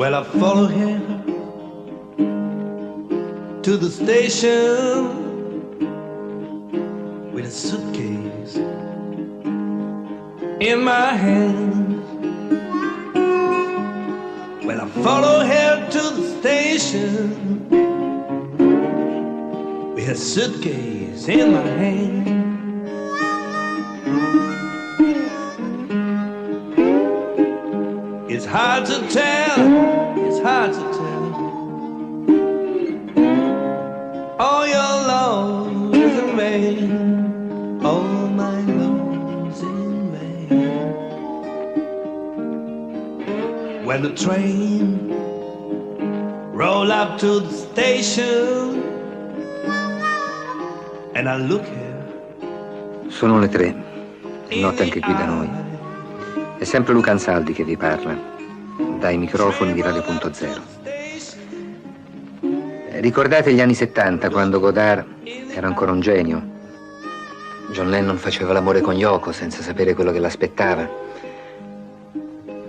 Well, I follow him to the station with a suitcase in my hand. Well, I follow him to the station with a suitcase in my hand. It's hard to tell, it's hard to tell. All your love is in vain, all my love is in vain. When the train roll up to the station and I look here. Sono le 3, è notte anche qui da noi. È sempre Luca Ansaldi che vi parla, dai microfoni di Radio.0. Ricordate gli anni 70, quando Godard era ancora un genio? John Lennon faceva l'amore con Yoko senza sapere quello che l'aspettava.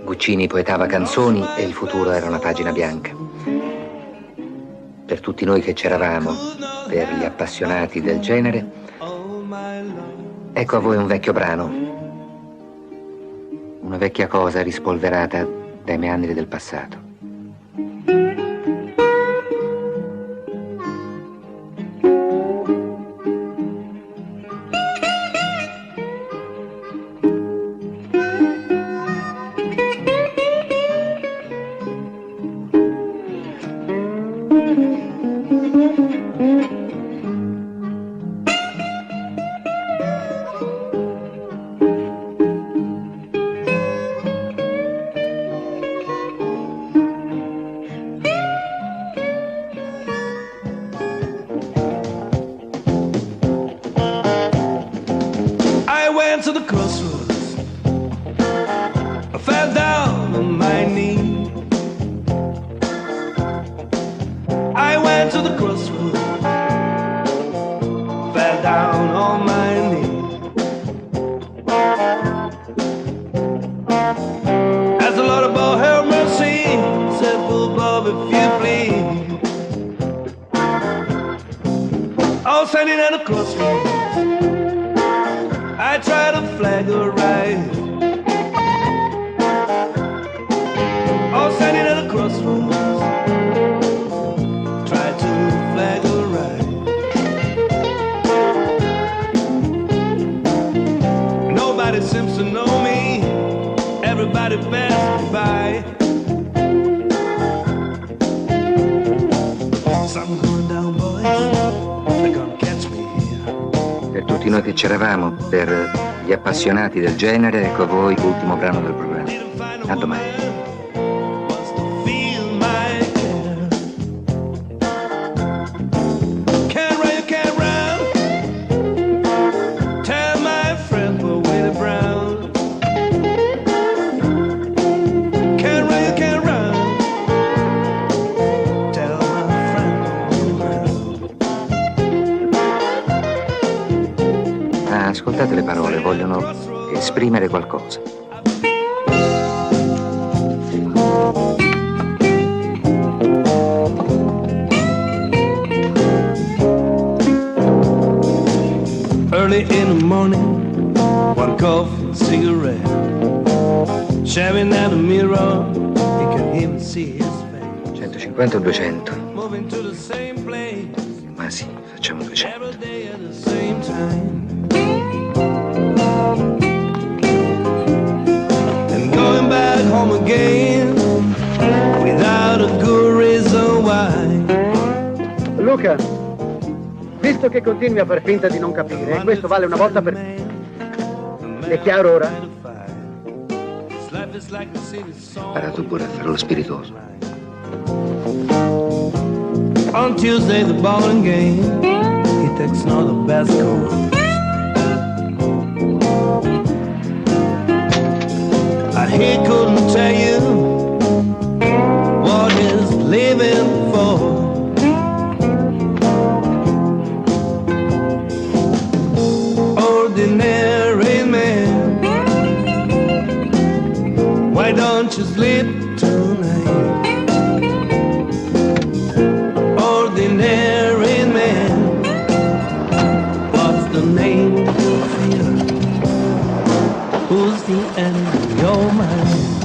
Guccini poetava canzoni e il futuro era una pagina bianca. Per tutti noi che c'eravamo, per gli appassionati del genere, ecco a voi un vecchio brano. Una vecchia cosa rispolverata dai meandri del passato. To the crossroads, I fell down on my knee. I went to the crossroads, fell down on my knee. As the Lord above have mercy, said, "Pull Bob if you please." I was standing at the crossroads, I tried to flag a ride. I was standing at a crossroads, tried to flag a ride. Nobody seems to know me, everybody passed me by. Something going down, boys, they're gonna catch me here. Per tutti noi che c'eravamo, per gli appassionati del genere, ecco a voi l'ultimo brano del programma. A domani. Ascoltate le parole, vogliono esprimere qualcosa. Early in the morning, one coffee, cigarette, sharing at the mirror, he can even see his face. 150 o 200? Moving to the same place, Ma sì, facciamo 200. every day at the same time. Going back home again without a good reason why. Luca, visto che continui a far finta di non capire, e questo vale una volta per tutte, è chiaro ora? Imparato pure a fare lo spiritoso. On Tuesday the bowling game, he takes all the best calls. He couldn't tell you what he's living for. Ordinary man, why don't you sleep tonight? towards the end of your mind.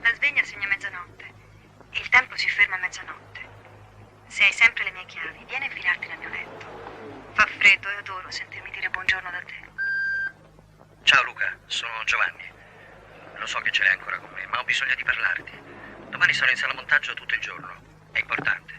La sveglia segna mezzanotte. Il tempo si ferma a mezzanotte. Se hai sempre le mie chiavi, vieni a infilarti nel mio letto. Fa freddo e adoro sentirmi dire buongiorno da te. Ciao Luca, sono Giovanni. Lo so che ce l'hai ancora con me, ma ho bisogno di parlarti. Domani sarò in sala montaggio tutto il giorno. È importante.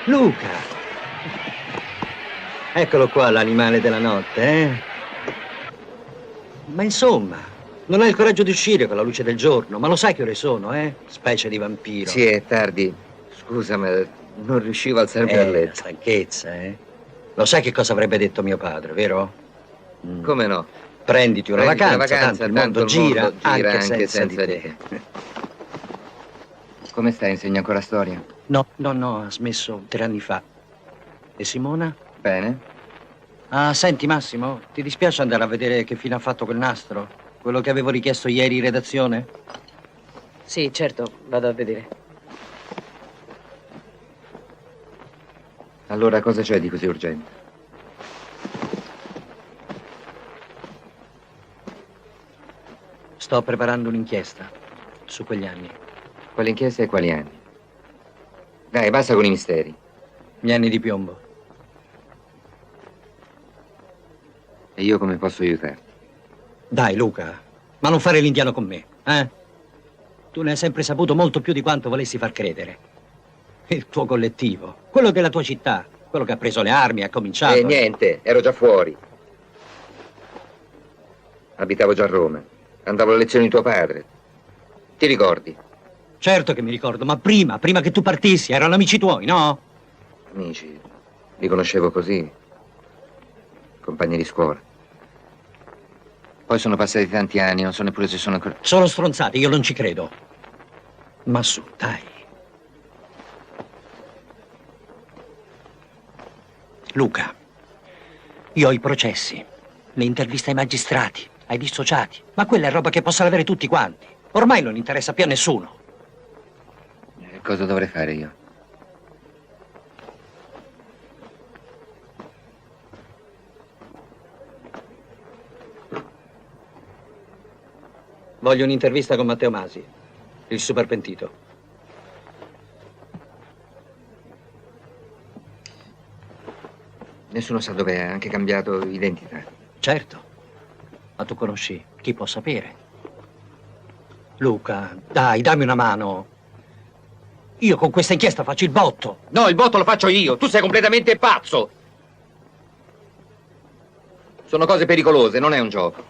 Luca! Eccolo qua, l'animale della notte, eh? Ma insomma, non hai il coraggio di uscire con la luce del giorno, ma lo sai che ore sono, eh? Specie di vampiro. Sì, è tardi. Scusa, ma non riuscivo a alzarmi dal La letto. stanchezza, eh? Lo sai che cosa avrebbe detto mio padre, vero? Come no? Prenditi una Prenditi una vacanza, vacanza, tanto il mondo tanto il mondo gira, gira anche senza di te. Come stai? Insegni ancora storia? No, ha smesso 3 anni fa. E Simona? Bene. Ah, senti Massimo, ti dispiace andare a vedere che fine ha fatto quel nastro? Quello che avevo richiesto ieri in redazione? Sì, certo, vado a vedere. Allora cosa c'è di così urgente? Sto preparando un'inchiesta su quegli anni. Quali inchieste e quali anni? Dai, basta con i misteri. Gli anni di piombo. E io come posso aiutarti? Dai, Luca, ma non fare l'indiano con me, eh? Tu ne hai sempre saputo molto più di quanto volessi far credere. Il tuo collettivo, quello della tua città, quello che ha preso le armi e ha cominciato. Niente, ero già fuori. Abitavo già a Roma. Andavo alle lezioni di tuo padre. Ti ricordi? Certo che mi ricordo, ma prima che tu partissi, erano amici tuoi, no? Amici, li conoscevo così. Compagni di scuola. Poi sono passati tanti anni, non so neppure se sono ancora... Sono stronzati, io non ci credo. Ma su, dai. Luca, io ho i processi, le interviste ai magistrati, ai dissociati, ma quella è roba che possono avere tutti quanti. Ormai non interessa più a nessuno. Cosa dovrei fare io? Voglio un'intervista con Matteo Masi, il super pentito. Nessuno sa dove ha anche cambiato identità. Certo, ma tu conosci chi può sapere. Luca, dai, dammi una mano. Io con questa inchiesta faccio il botto. No, il botto lo faccio io. Tu sei completamente pazzo. Sono cose pericolose, non è un gioco.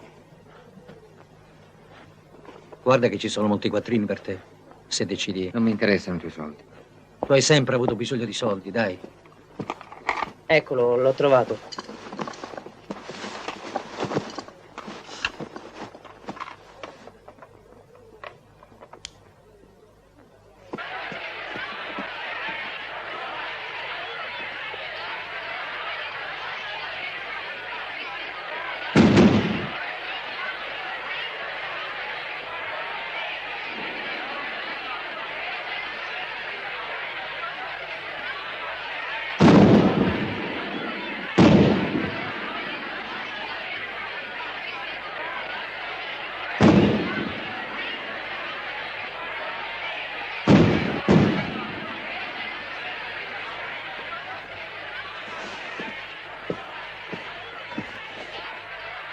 Guarda che ci sono molti quattrini per te, se decidi. Non mi interessano i tuoi soldi. Tu hai sempre avuto bisogno di soldi, dai. Eccolo, l'ho trovato.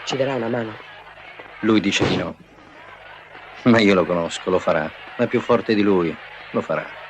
Ci darà una mano? Lui dice di no. Ma io lo conosco, lo farà. Ma è più forte di lui, lo farà.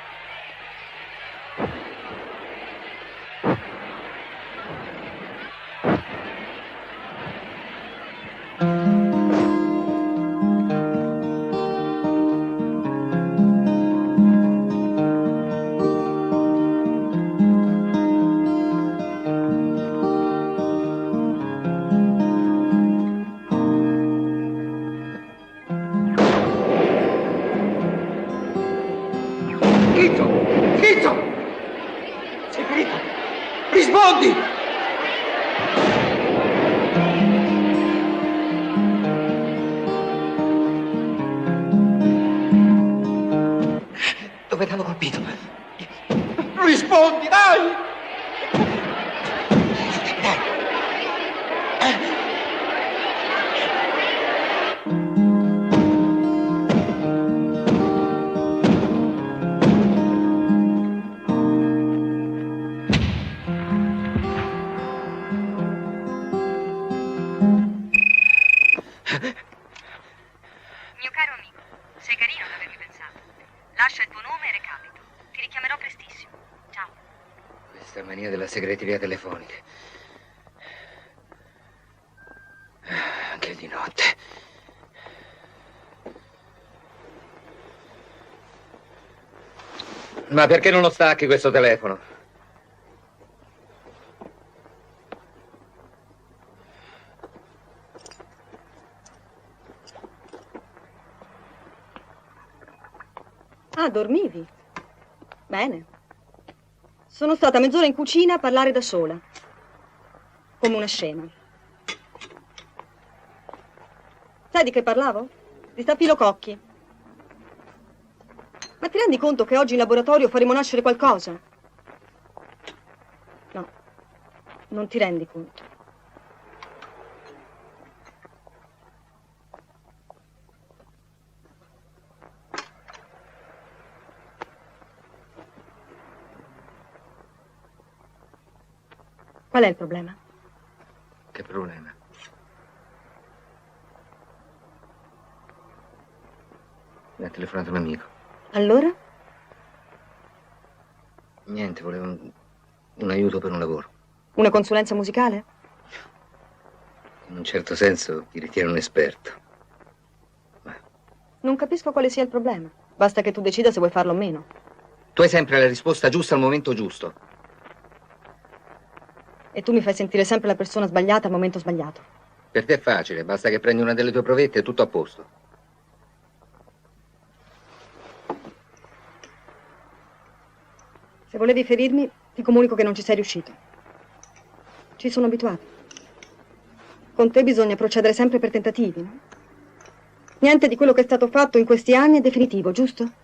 Rispondi! Dove t'hanno colpito? Rispondi, dai! Mio caro amico, sei carino ad avermi pensato. Lascia il tuo nome e recapito. Ti richiamerò prestissimo. Ciao. Questa mania della segreteria telefonica. Anche di notte. Ma perché non lo stacchi questo telefono? Ah, dormivi? Bene. Sono stata mezz'ora in cucina a parlare da sola. Come una scema. Sai di che parlavo? Di Stafilococchi. Ma ti rendi conto che oggi in laboratorio faremo nascere qualcosa? No, non ti rendi conto. Qual è il problema? Che problema? Mi ha telefonato un amico. Allora? Niente, volevo un aiuto per un lavoro. Una consulenza musicale? In un certo senso ti ritiene un esperto. Ma Non capisco quale sia il problema. Basta che tu decida se vuoi farlo o meno. tu hai sempre la risposta giusta al momento giusto. E tu mi fai sentire sempre la persona sbagliata al momento sbagliato. Per te è facile, basta che prendi una delle tue provette e tutto a posto. Se volevi ferirmi, ti comunico che non ci sei riuscito. Ci sono abituato. Con te bisogna procedere sempre per tentativi, no? Niente di quello che è stato fatto in questi anni è definitivo, giusto?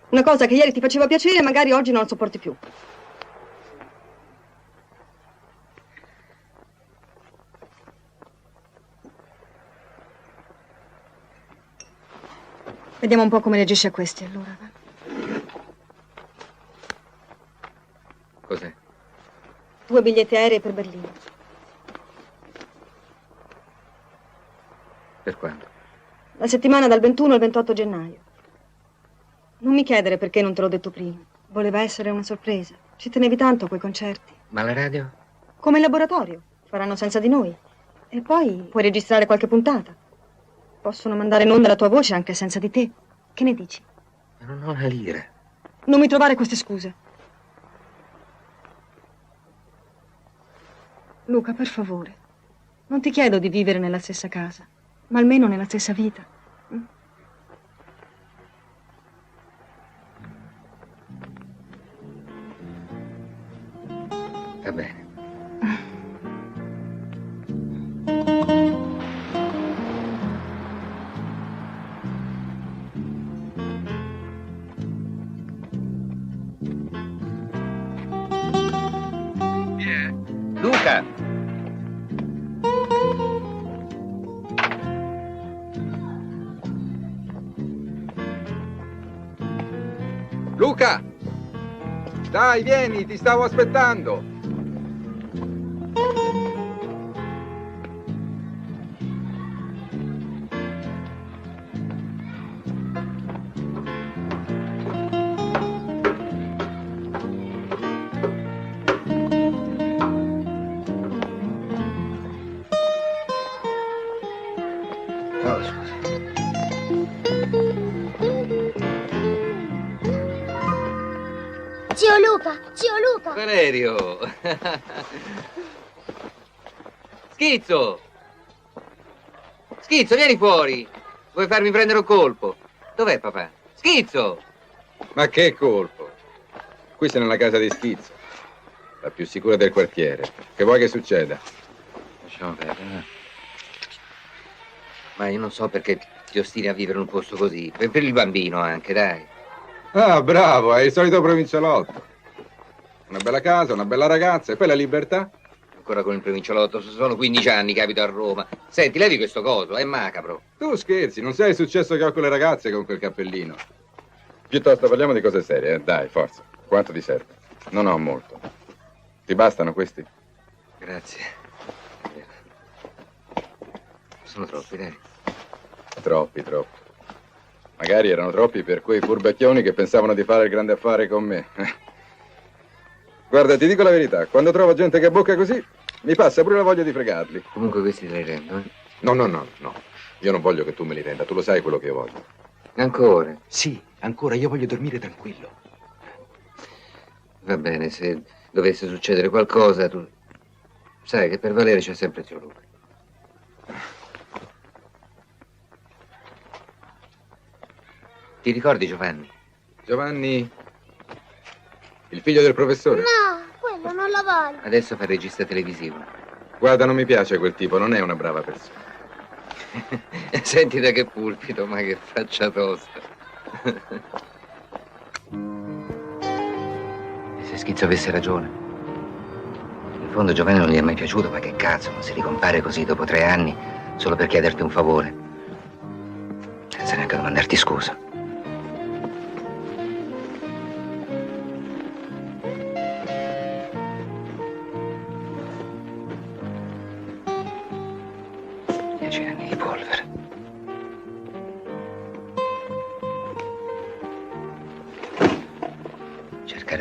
Una cosa che ieri ti faceva piacere, magari oggi non la sopporti più. Vediamo un po' come reagisci a questi, allora. Cos'è? 2 biglietti aerei per Berlino. Per quando? La settimana dal 21 al 28 gennaio. Non mi chiedere perché non te l'ho detto prima. Voleva essere una sorpresa. Ci tenevi tanto a quei concerti. Ma la radio? Come in laboratorio. Faranno senza di noi. E poi puoi registrare qualche puntata. Possono mandare in onda la tua voce anche senza di te. Che ne dici? Ma non ho una lira. Non mi trovare queste scuse. Luca, per favore. Non ti chiedo di vivere nella stessa casa, ma almeno nella stessa vita. Va bene. Luca! Luca! Dai, vieni, ti stavo aspettando! Oh, scusa. Zio Luca! Zio Luca! Valerio! Schizzo! Schizzo, vieni fuori! Vuoi farmi prendere un colpo? Dov'è papà? Schizzo! Ma che colpo! Qui sei nella casa di Schizzo, la più sicura del quartiere. Che vuoi che succeda? Lasciamo perdere, no? Ma io non so perché ti ostini a vivere in un posto così. Per il bambino anche, dai. Ah, bravo, è il solito provincialotto. Una bella casa, una bella ragazza e poi la libertà. Ancora con il provincialotto, sono 15 anni che abito a Roma. Senti, levi questo coso, è macabro. Tu scherzi, non sai il successo che ho con le ragazze con quel cappellino. Piuttosto parliamo di cose serie, Dai, forza. Quanto ti serve? Non ho molto. Ti bastano questi? Grazie. Sono troppi, dai. Troppi. Magari erano troppi per quei furbacchioni che pensavano di fare il grande affare con me. Guarda, ti dico la verità, quando trovo gente che bocca così, mi passa pure la voglia di fregarli. Comunque questi te li rendo, eh? No. Io non voglio che tu me li renda, tu lo sai quello che io voglio. Ancora? Sì, ancora, io voglio dormire tranquillo. Va bene, se dovesse succedere qualcosa, tu sai che per valere c'è sempre zio Luca. Ti ricordi Giovanni? Giovanni, il figlio del professore? No, quello non lo voglio. Adesso fa il regista televisivo. Guarda, non mi piace quel tipo, non è una brava persona. Senti da che pulpito, ma che faccia tosta. E se Schizzo avesse ragione? In fondo Giovanni non gli è mai piaciuto, ma che cazzo, non si ricompare così dopo 3 anni solo per chiederti un favore. Senza neanche domandarti scusa.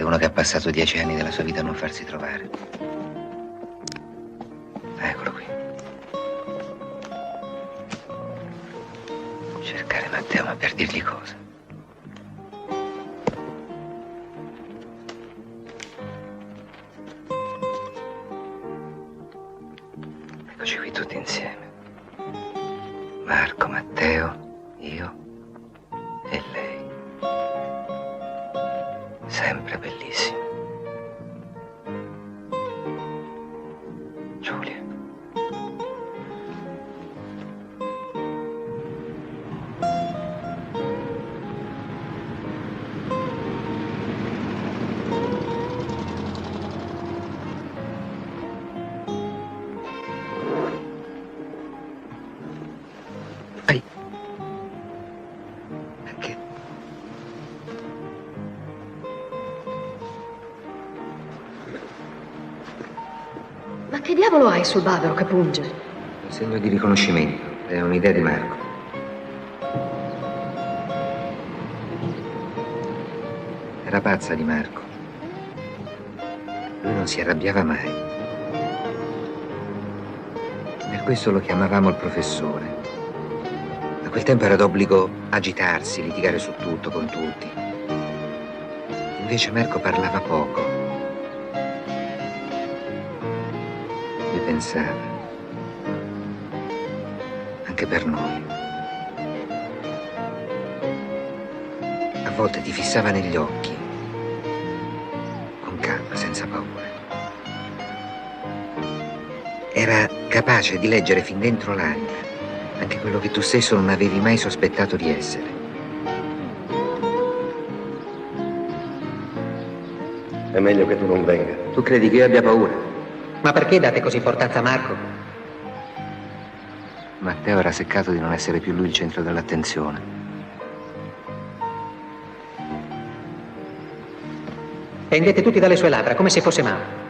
Uno che ha passato 10 anni della sua vita a non farsi trovare. Eccolo qui. Cercare Matteo, ma per dirgli cosa? Eccoci qui tutti insieme. Marco, Matteo, io e lei. Sempre bellissima. Giulia. Vai. Perché? Ma che diavolo hai sul bavero che punge? Un segno di riconoscimento. È un'idea di Marco. Era pazza di Marco. Lui non si arrabbiava mai. Per questo lo chiamavamo il professore. A quel tempo era d'obbligo agitarsi, litigare su tutto, con tutti. Invece Marco parlava poco. Lui pensava. Anche per noi. A volte ti fissava negli occhi. Con calma, senza paura. Era capace di leggere fin dentro l'anima. Anche quello che tu stesso non avevi mai sospettato di essere. È meglio che tu non venga. Tu credi che io abbia paura? Ma perché date così importanza a Marco? Matteo era seccato di non essere più lui il centro dell'attenzione. Pendete tutti dalle sue labbra, come se fosse Mao.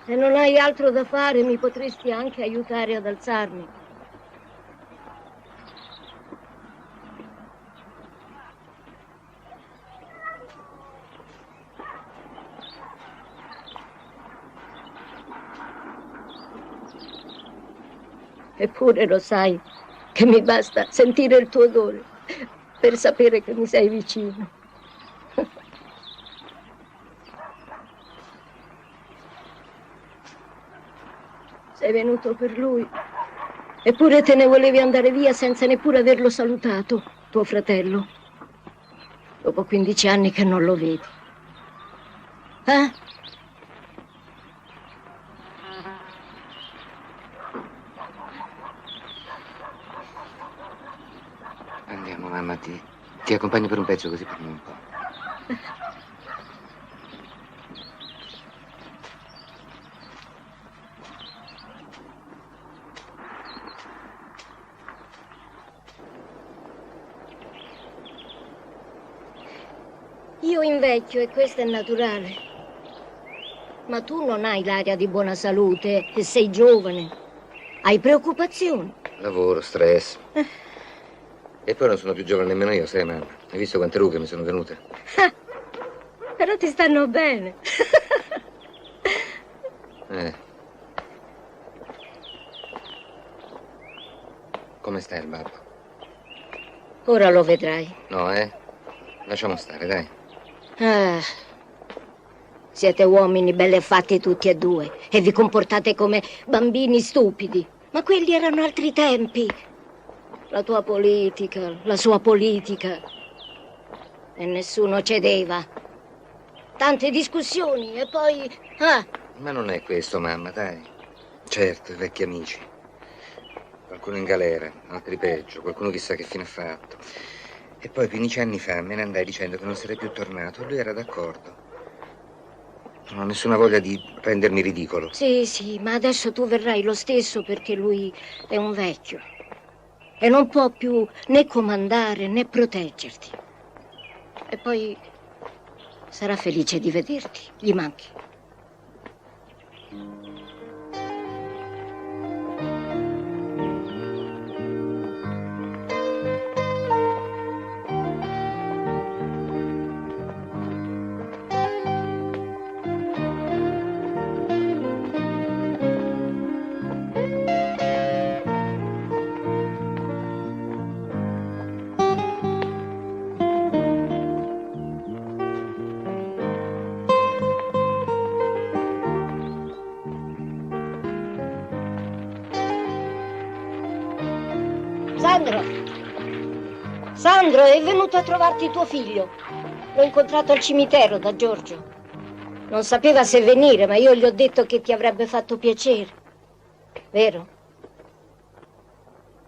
Se non hai altro da fare, mi potresti anche aiutare ad alzarmi. Eppure lo sai che mi basta sentire il tuo odore per sapere che mi sei vicino. Sei venuto per lui, eppure te ne volevi andare via senza neppure averlo salutato, tuo fratello. Dopo 15 anni che non lo vedi. Eh? Andiamo, mamma, ti accompagno per un pezzo così parliamo un po'. Io invecchio e questo è naturale. Ma tu non hai l'aria di buona salute e sei giovane. Hai preoccupazioni. Lavoro, stress. E poi non sono più giovane nemmeno io, sai, mamma. Hai visto quante rughe mi sono venute? Però ti stanno bene. Come stai il babbo? Ora lo vedrai. No, Lasciamo stare, dai. Ah, siete uomini belli e fatti tutti e due e vi comportate come bambini stupidi. Ma quelli erano altri tempi. La tua politica, la sua politica. E nessuno cedeva. Tante discussioni e poi... Ma non è questo, mamma, dai. Certo, i vecchi amici. Qualcuno in galera, altri peggio, qualcuno chissà che fine ha fatto. E poi 15 anni fa me ne andai dicendo che non sarei più tornato e lui era d'accordo. Non ho nessuna voglia di rendermi ridicolo. Sì, ma adesso tu verrai lo stesso perché lui è un vecchio. E non può più né comandare né proteggerti. E poi sarà felice di vederti, gli manchi. Sandro! Sandro, è venuto a trovarti tuo figlio. L'ho incontrato al cimitero da Giorgio. Non sapeva se venire, ma io gli ho detto che ti avrebbe fatto piacere. Vero?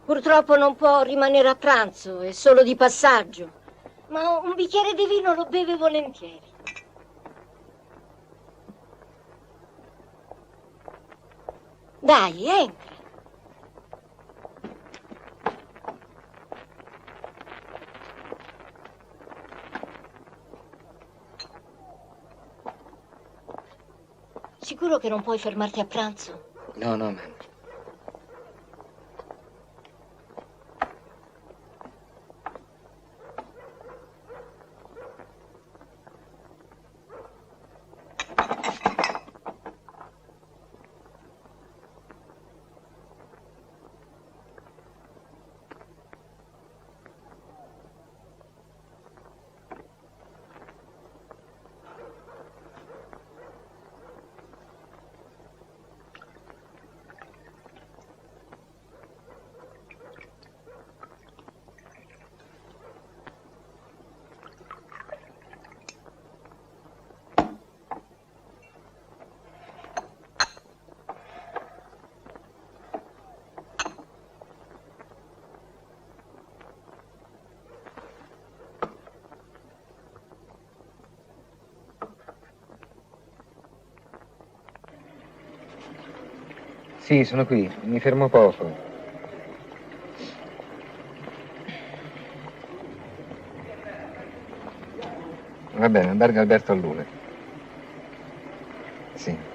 Purtroppo non può rimanere a pranzo, è solo di passaggio. Ma un bicchiere di vino lo beve volentieri. Dai, entra. Sicuro che non puoi fermarti a pranzo? No, no, ma... Sì, sono qui, mi fermo poco. Va bene, albergo Alberto Allune. Sì.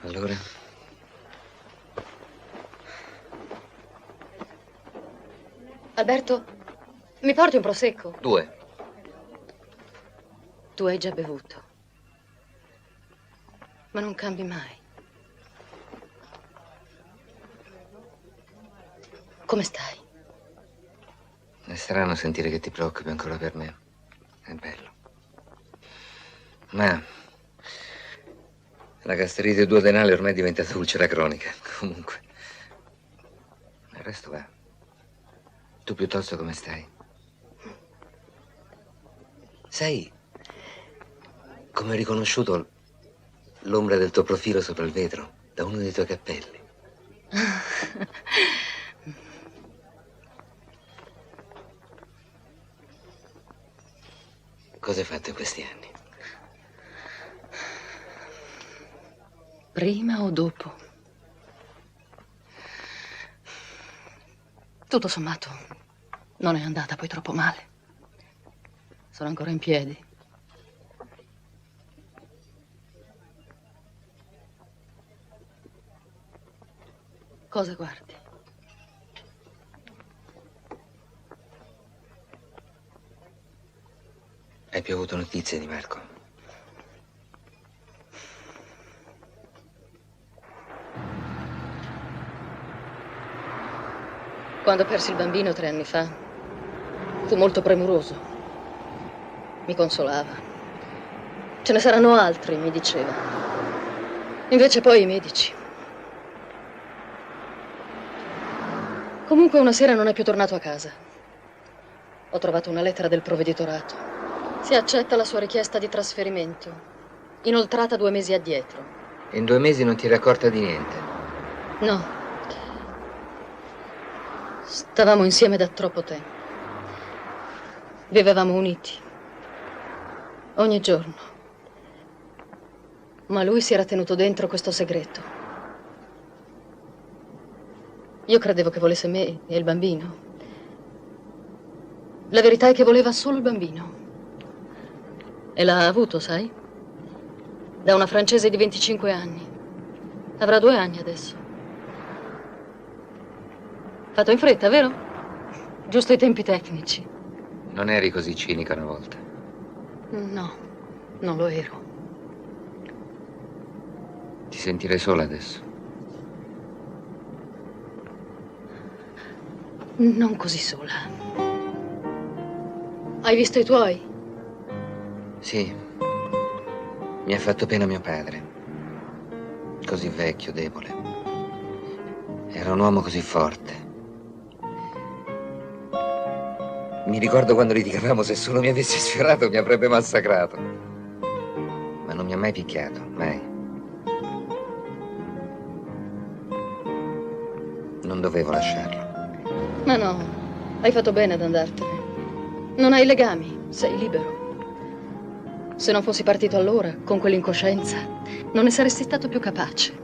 Allora? Alberto, mi porti un prosecco? 2. Tu hai già bevuto. Ma non cambi mai. Come stai? È strano sentire che ti preoccupi ancora per me. È bello. Ma la gastrite duodenale ormai è diventata ulcera cronica. Comunque. Il resto va. Tu piuttosto come stai? Sai come ho riconosciuto l'ombra del tuo profilo sopra il vetro da uno dei tuoi cappelli? Cosa hai fatto in questi anni? Prima o dopo? Tutto sommato, non è andata poi troppo male. Sono ancora in piedi. Cosa guardi? Hai più avuto notizie di Marco? Quando persi il bambino 3 anni fa, fu molto premuroso. Mi consolava. Ce ne saranno altri, mi diceva. Invece poi i medici. Comunque una sera non è più tornato a casa. Ho trovato una lettera del provveditorato. Si accetta la sua richiesta di trasferimento, inoltrata 2 mesi addietro. In 2 mesi non ti eri accorta di niente? No. Stavamo insieme da troppo tempo. Vivevamo uniti. Ogni giorno. Ma lui si era tenuto dentro questo segreto. Io credevo che volesse me e il bambino. La verità è che voleva solo il bambino. E l'ha avuto, sai? Da una francese di 25 anni. Avrà 2 anni adesso. Fatto in fretta, vero? Giusto i tempi tecnici. Non eri così cinica una volta. No, non lo ero. Ti sentirei sola adesso? Non così sola. Hai visto i tuoi? Sì. Mi ha fatto pena mio padre. Così vecchio, debole. Era un uomo così forte. Mi ricordo quando litigavamo, se solo mi avesse sfiorato mi avrebbe massacrato. Ma non mi ha mai picchiato, mai. Non dovevo lasciarlo. Ma no, hai fatto bene ad andartene. Non hai legami, sei libero. Se non fossi partito allora, con quell'incoscienza, non ne saresti stato più capace.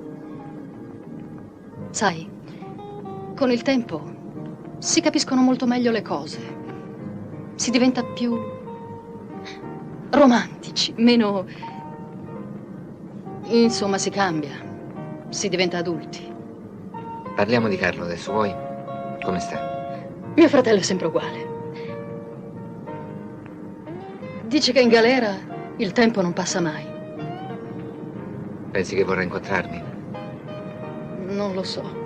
Sai, con il tempo si capiscono molto meglio le cose. Si diventa più romantici, meno... Insomma, si cambia. Si diventa adulti. Parliamo di Carlo adesso, vuoi? Come sta? Mio fratello è sempre uguale. Dice che in galera il tempo non passa mai. Pensi che vorrà incontrarmi? Non lo so.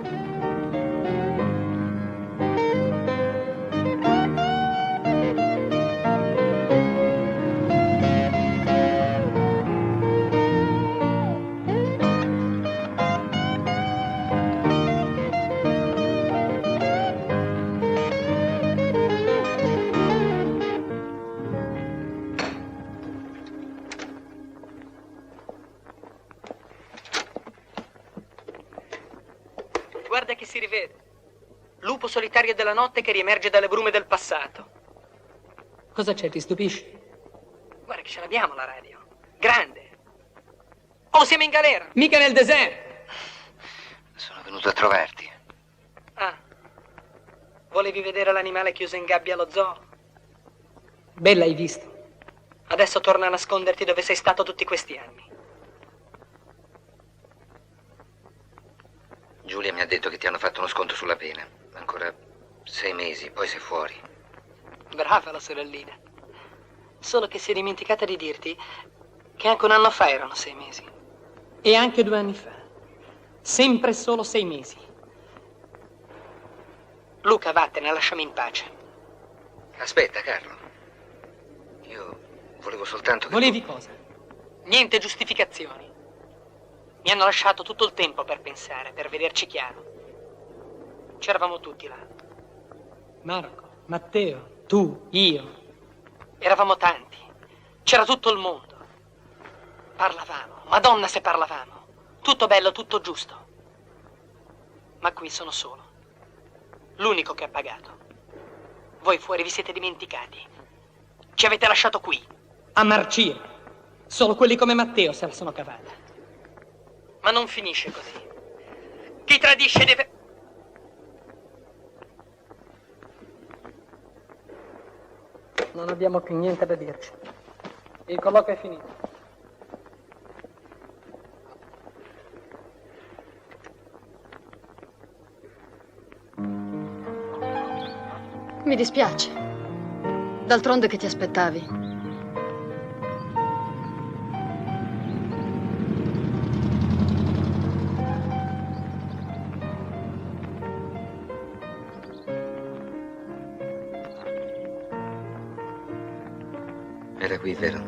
Guarda che si rivede. Lupo solitario della notte che riemerge dalle brume del passato. Cosa c'è, ti stupisci? Guarda che ce l'abbiamo la radio. Grande. Oh, siamo in galera, mica nel desert. Sono venuto a trovarti. Ah. Volevi vedere l'animale chiuso in gabbia allo zoo? Bella, hai visto. Adesso torna a nasconderti dove sei stato tutti questi anni. Giulia mi ha detto che ti hanno fatto uno sconto sulla pena. Ancora 6 mesi, poi sei fuori. Brava la sorellina. Solo che si è dimenticata di dirti che anche un anno fa erano 6 mesi. E anche 2 anni fa. Sempre solo 6 mesi. Luca, vattene, lasciami in pace. Aspetta, Carlo. Io volevo soltanto che... Volevi cosa? Niente giustificazioni. Mi hanno lasciato tutto il tempo per pensare, per vederci chiaro. C'eravamo tutti là. Marco, Matteo, tu, io. Eravamo tanti. C'era tutto il mondo. Parlavamo. Madonna se parlavamo. Tutto bello, tutto giusto. Ma qui sono solo. L'unico che ha pagato. Voi fuori vi siete dimenticati. Ci avete lasciato qui. A marcire. Solo quelli come Matteo se la sono cavata. Ma non finisce così. Chi tradisce deve... Non abbiamo più niente da dirci. Il colloquio è finito. Mi dispiace. D'altronde che ti aspettavi? Era qui, vero?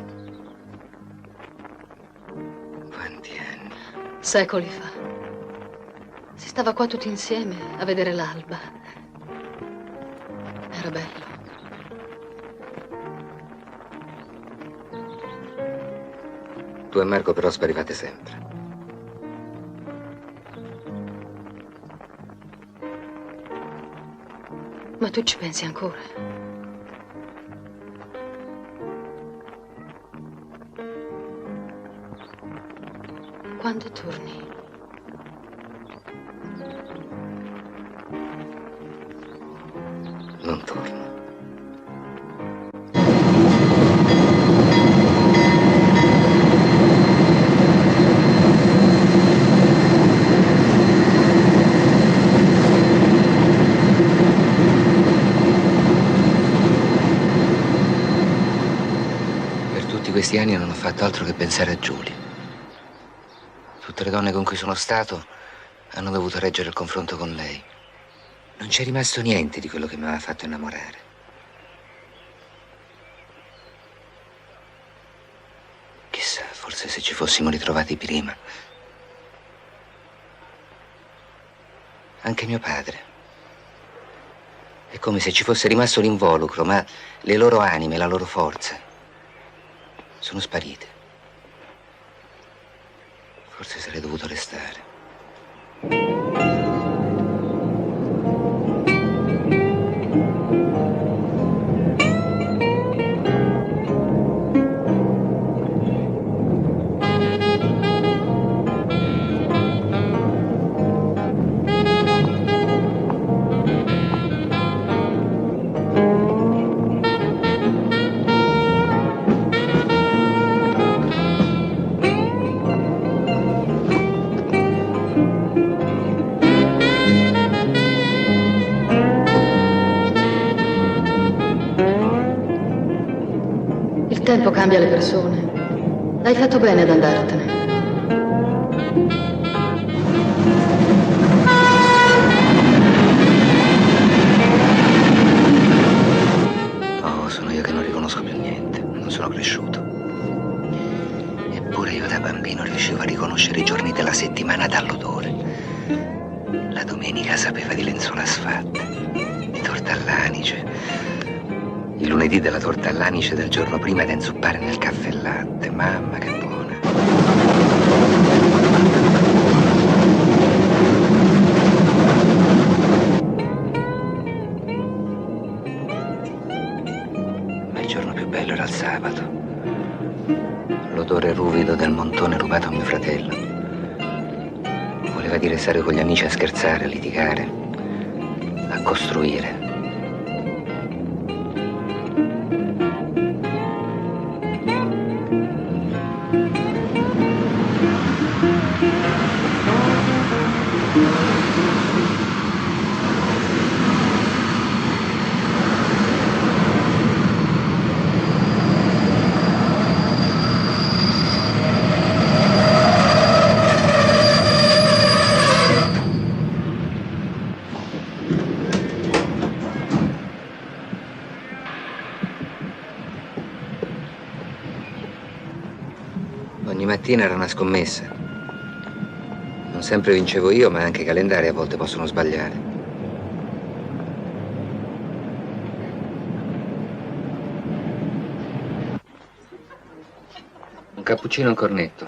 Secoli fa. Si stava qua tutti insieme a vedere l'alba. Era bello. Tu e Marco però sparivate sempre. Ma tu ci pensi ancora? Quando torni? Non torno. Per tutti questi anni non ho fatto altro che pensare a Giulia. Tutte le donne con cui sono stato hanno dovuto reggere il confronto con lei. Non c'è rimasto niente di quello che mi aveva fatto innamorare. Chissà, forse se ci fossimo ritrovati prima. Anche mio padre. È come se ci fosse rimasto l'involucro, ma le loro anime, la loro forza sono sparite. Forse sarei dovuto restare. Il tempo cambia le persone. Hai fatto bene ad andartene. Oh, sono io che non riconosco più niente. Non sono cresciuto. Eppure io da bambino riuscivo a riconoscere i giorni della settimana dall'odore. La domenica sapeva di lenzuola sfatte, di torta all'anice. Il lunedì della torta all'anice del giorno prima da inzuppare nel caffè e latte. Mamma, che buona. Ma il giorno più bello era il sabato. L'odore ruvido del montone rubato a mio fratello. Voleva dire stare con gli amici a scherzare, a litigare, a costruire. Ogni mattina era una scommessa. Non sempre vincevo io, ma anche i calendari a volte possono sbagliare. Un cappuccino e un cornetto.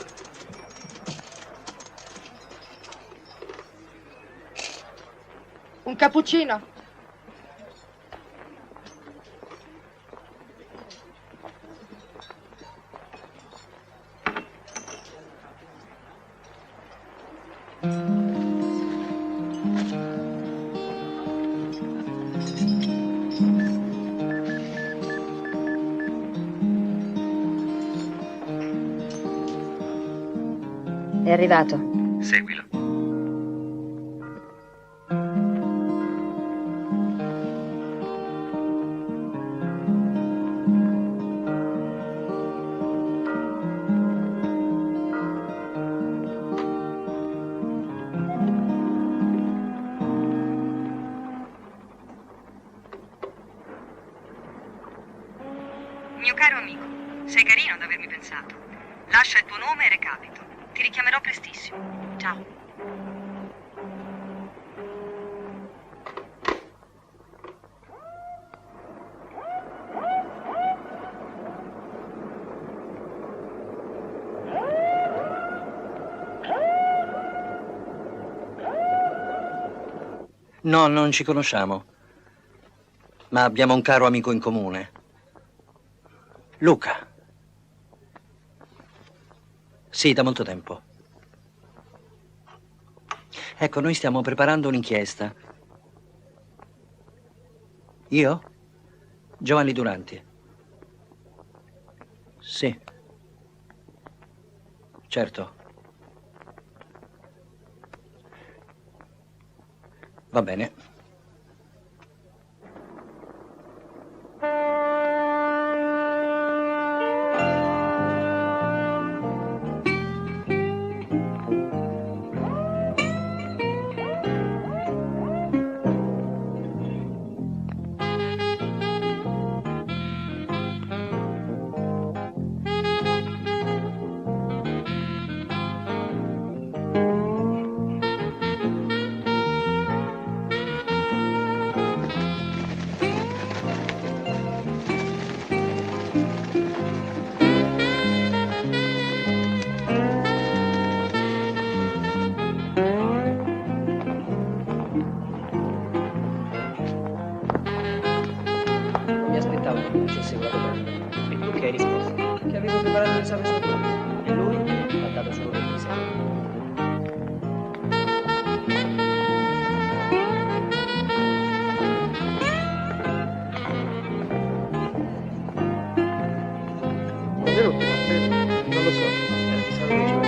Un cappuccino. È arrivato. Seguilo. Mio caro amico, sei carino ad avermi pensato. Lascia il tuo nome e recapito. Ti richiamerò prestissimo. Ciao. No, non ci conosciamo, ma abbiamo un caro amico in comune. Luca. Sì, da molto tempo. Ecco, noi stiamo preparando un'inchiesta. Io? Giovanni Duranti. Sì. Certo. Va bene. Mi aspettavo che facesse quella domanda. E tu che hai risposto? Che avevo preparato l'esame sopra. E lui ha dato solo 26. Benvenuti, non lo so.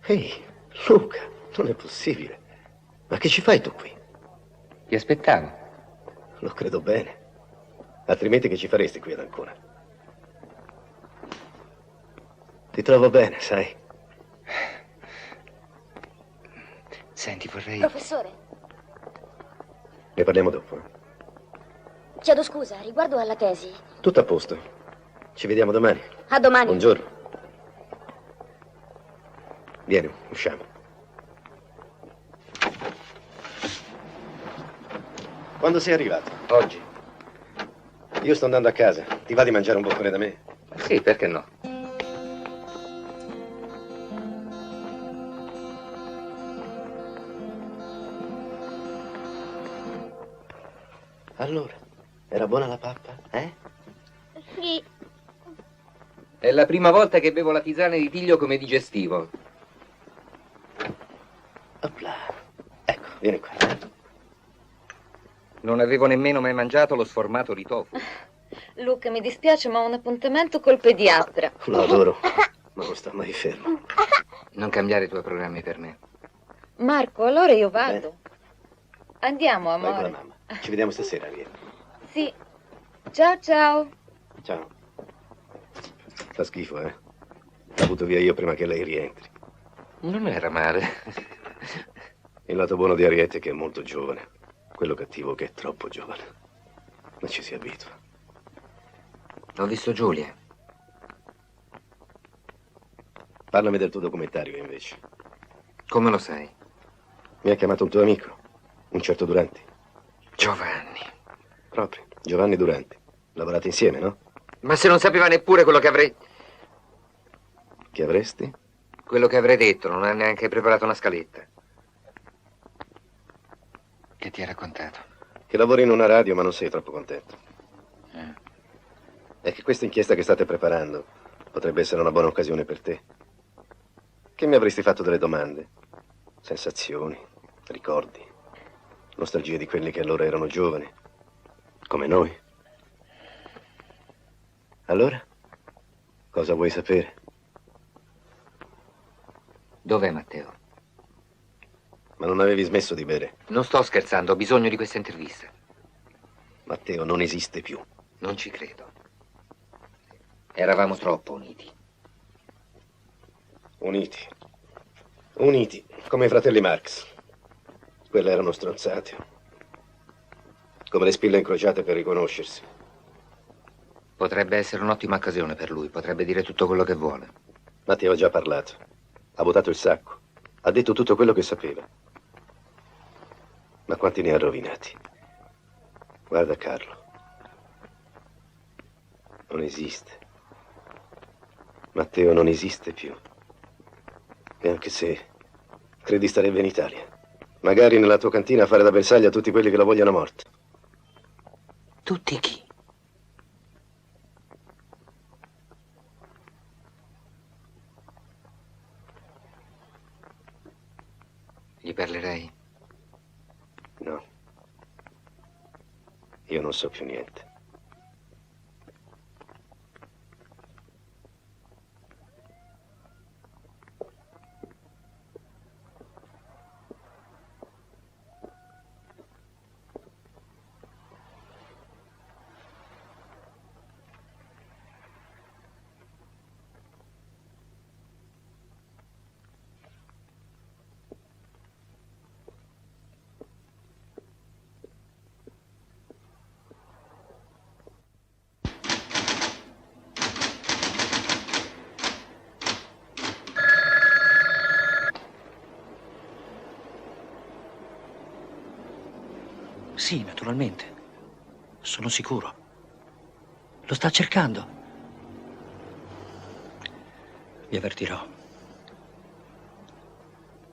Ehi, Luca, non è possibile. Ma che ci fai tu qui? Ti aspettavo. Lo credo bene. Altrimenti che ci faresti qui ad Ancona? Ti trovo bene, sai? Senti, vorrei... Professore, Ne parliamo dopo. chiedo scusa, riguardo alla tesi. Tutto a posto. Ci vediamo domani. A domani. Buongiorno. Vieni, usciamo. Quando sei arrivato? Oggi. Io sto andando a casa. Ti va di mangiare un boccone da me? Sì, perché no? Allora, era buona la pappa, eh? Sì. È la prima volta che bevo la tisana di tiglio come digestivo. Opla. Ecco, vieni qua. Non avevo nemmeno mai mangiato lo sformato di tofu. Luca, mi dispiace, ma ho un appuntamento col pediatra. Lo adoro, ma non sta mai fermo. Non cambiare i tuoi programmi per me. Marco, allora io vado. Bene. Andiamo, Vai con amore. la mamma. Ci vediamo stasera, vieni. Sì. Ciao, ciao. Ciao. Fa schifo, eh? L'ho avuto via io prima che lei rientri. Non era male. Il lato buono di Ariete è che è molto giovane. Quello cattivo che è troppo giovane. Ma ci si abitua. Ho visto Giulia. Parlami del tuo documentario, invece. Come lo sai? Mi ha chiamato un tuo amico, un certo Duranti. Giovanni. Proprio, Giovanni Duranti. Lavorate insieme, no? Ma se non sapeva neppure quello che avrei... Che avresti? Quello che avrei detto, non ha neanche preparato una scaletta. Che ti ha raccontato? Che lavori in una radio, ma non sei troppo contento. È che questa inchiesta che state preparando potrebbe essere una buona occasione per te. Che mi avresti fatto delle domande? Sensazioni, ricordi. Nostalgia di quelli che allora erano giovani, come noi. Allora? Cosa vuoi sapere? Dov'è Matteo? Ma non avevi smesso di bere? Non sto scherzando, ho bisogno di questa intervista. Matteo non esiste più. Non ci credo. Eravamo troppo uniti. Uniti. Uniti, come i fratelli Marx. Quelle erano stronzate. Come le spille incrociate per riconoscersi. Potrebbe essere un'ottima occasione per lui, potrebbe dire tutto quello che vuole. Matteo ha già parlato. Ha votato il sacco. Ha detto tutto quello che sapeva. Ma quanti ne ha rovinati? Guarda Carlo. Non esiste. Matteo non esiste più. E anche se credi starebbe in Italia. Magari nella tua cantina a fare da bersaglio a tutti quelli che lo vogliono morto. Tutti chi? Gli parlerei? No. Io non so più niente. Sì, naturalmente. Sono sicuro. Lo sta cercando. Vi avvertirò.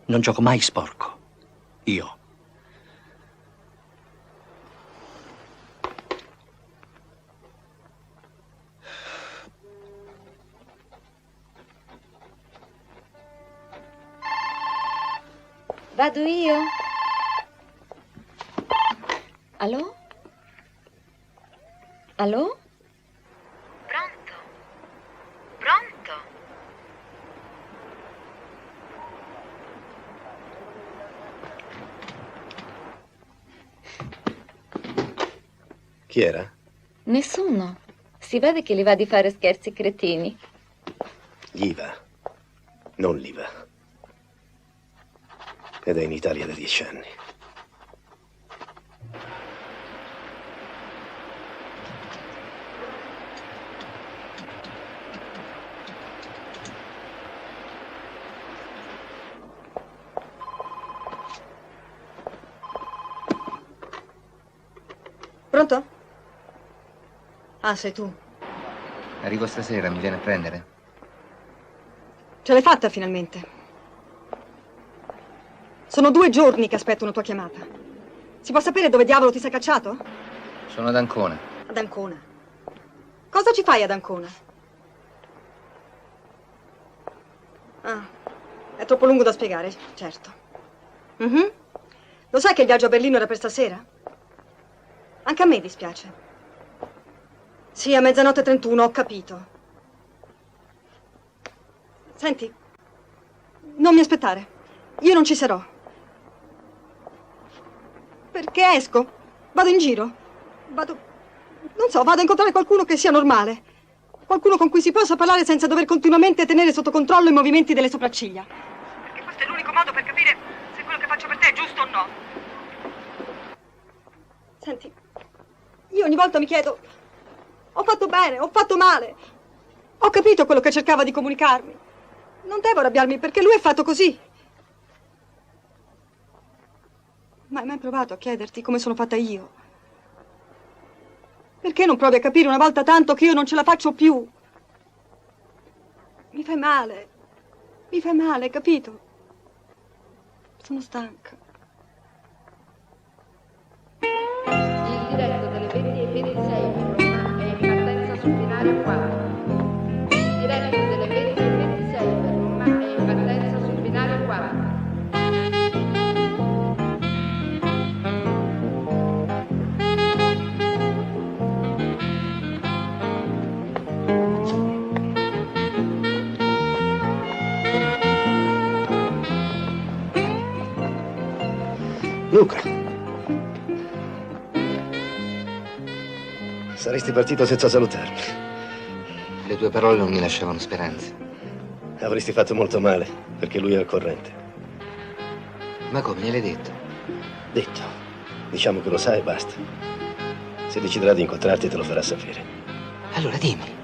Non gioco mai sporco. Io. Vado io? Allo? Allo? Pronto? Pronto? Chi era? Nessuno. Si vede che gli va di fare scherzi cretini. Gli va. Non gli va. Ed è in Italia da 10 anni. Pronto? Ah, sei tu. Arrivo stasera, mi viene a prendere? Ce l'hai fatta finalmente. Sono 2 giorni che aspetto una tua chiamata. Si può sapere dove diavolo ti sei cacciato? Sono ad Ancona. Ad Ancona. Cosa ci fai ad Ancona? Ah, è troppo lungo da spiegare, certo. Mhm. Lo sai che il viaggio a Berlino era per stasera? Anche a me dispiace. Sì, a 00:31, ho capito. Senti, non mi aspettare. Io non ci sarò. Perché esco? Vado in giro. Non so, vado a incontrare qualcuno che sia normale. Qualcuno con cui si possa parlare senza dover continuamente tenere sotto controllo i movimenti delle sopracciglia. Perché questo è l'unico modo per capire se quello che faccio per te è giusto o no. Senti, io ogni volta mi chiedo, ho fatto bene, ho fatto male. Ho capito quello che cercava di comunicarmi. Non devo arrabbiarmi perché lui è fatto così. Ma hai mai provato a chiederti come sono fatta io? Perché non provi a capire una volta tanto che io non ce la faccio più? Mi fai male, capito? Sono stanca. Il diretto delle 20:26 per Roma è in partenza sul binario 4. Il diretto delle 20:26 per Roma è in partenza sul binario 4. Luca. Saresti partito senza salutarmi. Le tue parole non mi lasciavano speranze. Avresti fatto molto male, perché lui è al corrente. Ma come, gliel'hai detto? Detto. Diciamo che lo sa e basta. Se deciderà di incontrarti te lo farà sapere. Allora dimmi.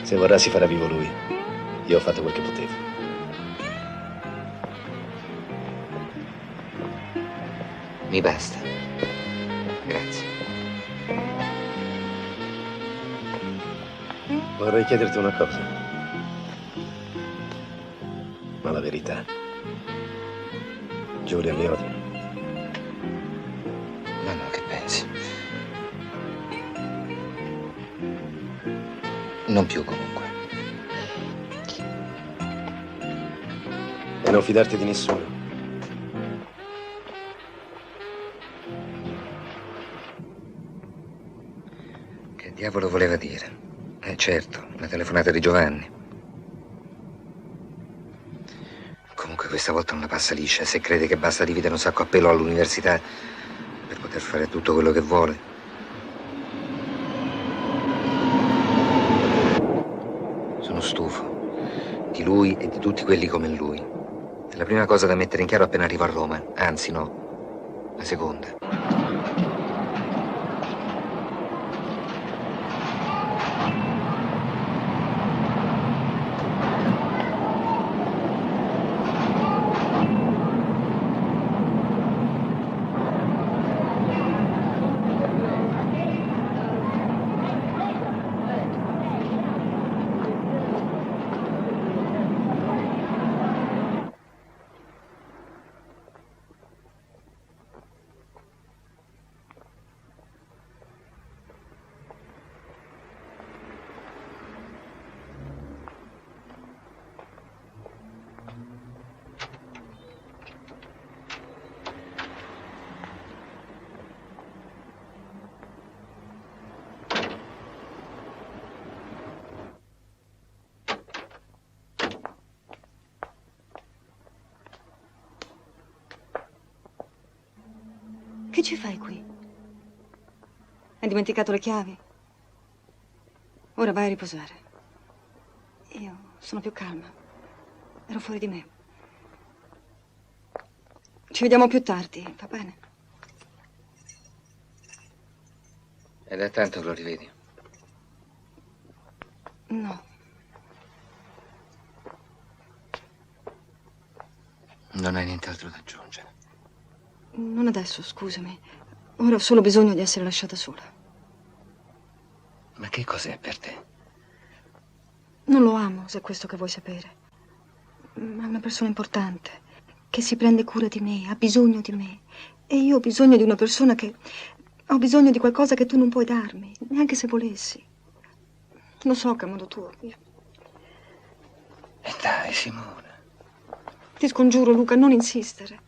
Se vorrà si farà vivo lui. Io ho fatto quel che potevo. Mi basta. Grazie. Vorrei chiederti una cosa. Ma la verità. Giulia mi odia. No, che pensi? Non più comunque. E non fidarti di nessuno. Che diavolo voleva dire? Certo, la telefonata di Giovanni. Comunque questa volta non la passa liscia. Se crede che basta dividere un sacco a pelo all'università per poter fare tutto quello che vuole. Sono stufo di lui e di tutti quelli come lui. È la prima cosa da mettere in chiaro appena arrivo a Roma. Anzi, no, la seconda. Che ci fai qui? Hai dimenticato le chiavi? Ora vai a riposare. Io sono più calma. Ero fuori di me. Ci vediamo più tardi, va bene? È da tanto che lo rivedi. No. Non hai nient'altro da aggiungere. Non adesso, scusami. Ora ho solo bisogno di essere lasciata sola. Ma che cos'è per te? Non lo amo, se è questo che vuoi sapere. Ma è una persona importante, che si prende cura di me, ha bisogno di me. E io ho bisogno di una persona che... Ho bisogno di qualcosa che tu non puoi darmi, neanche se volessi. Lo so che è modo tuo. E dai, Simona. Ti scongiuro, Luca, non insistere.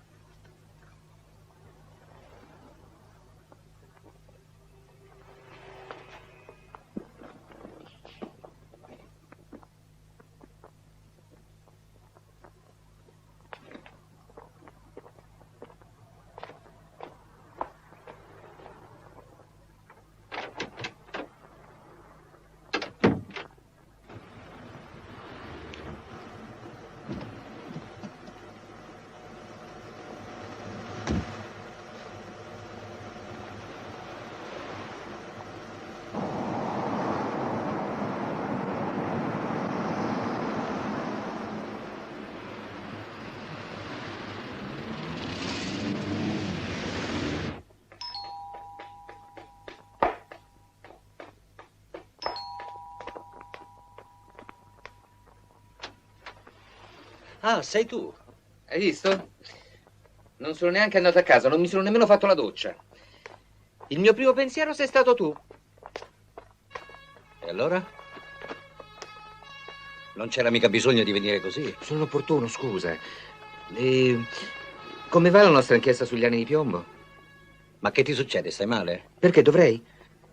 Ah, sei tu? Hai visto? Non sono neanche andato a casa, non mi sono nemmeno fatto la doccia. Il mio primo pensiero sei stato tu. E allora? Non c'era mica bisogno di venire così. Sono opportuno, scusa. Come va la nostra inchiesta sugli anni di piombo? Ma che ti succede? Stai male? Perché dovrei?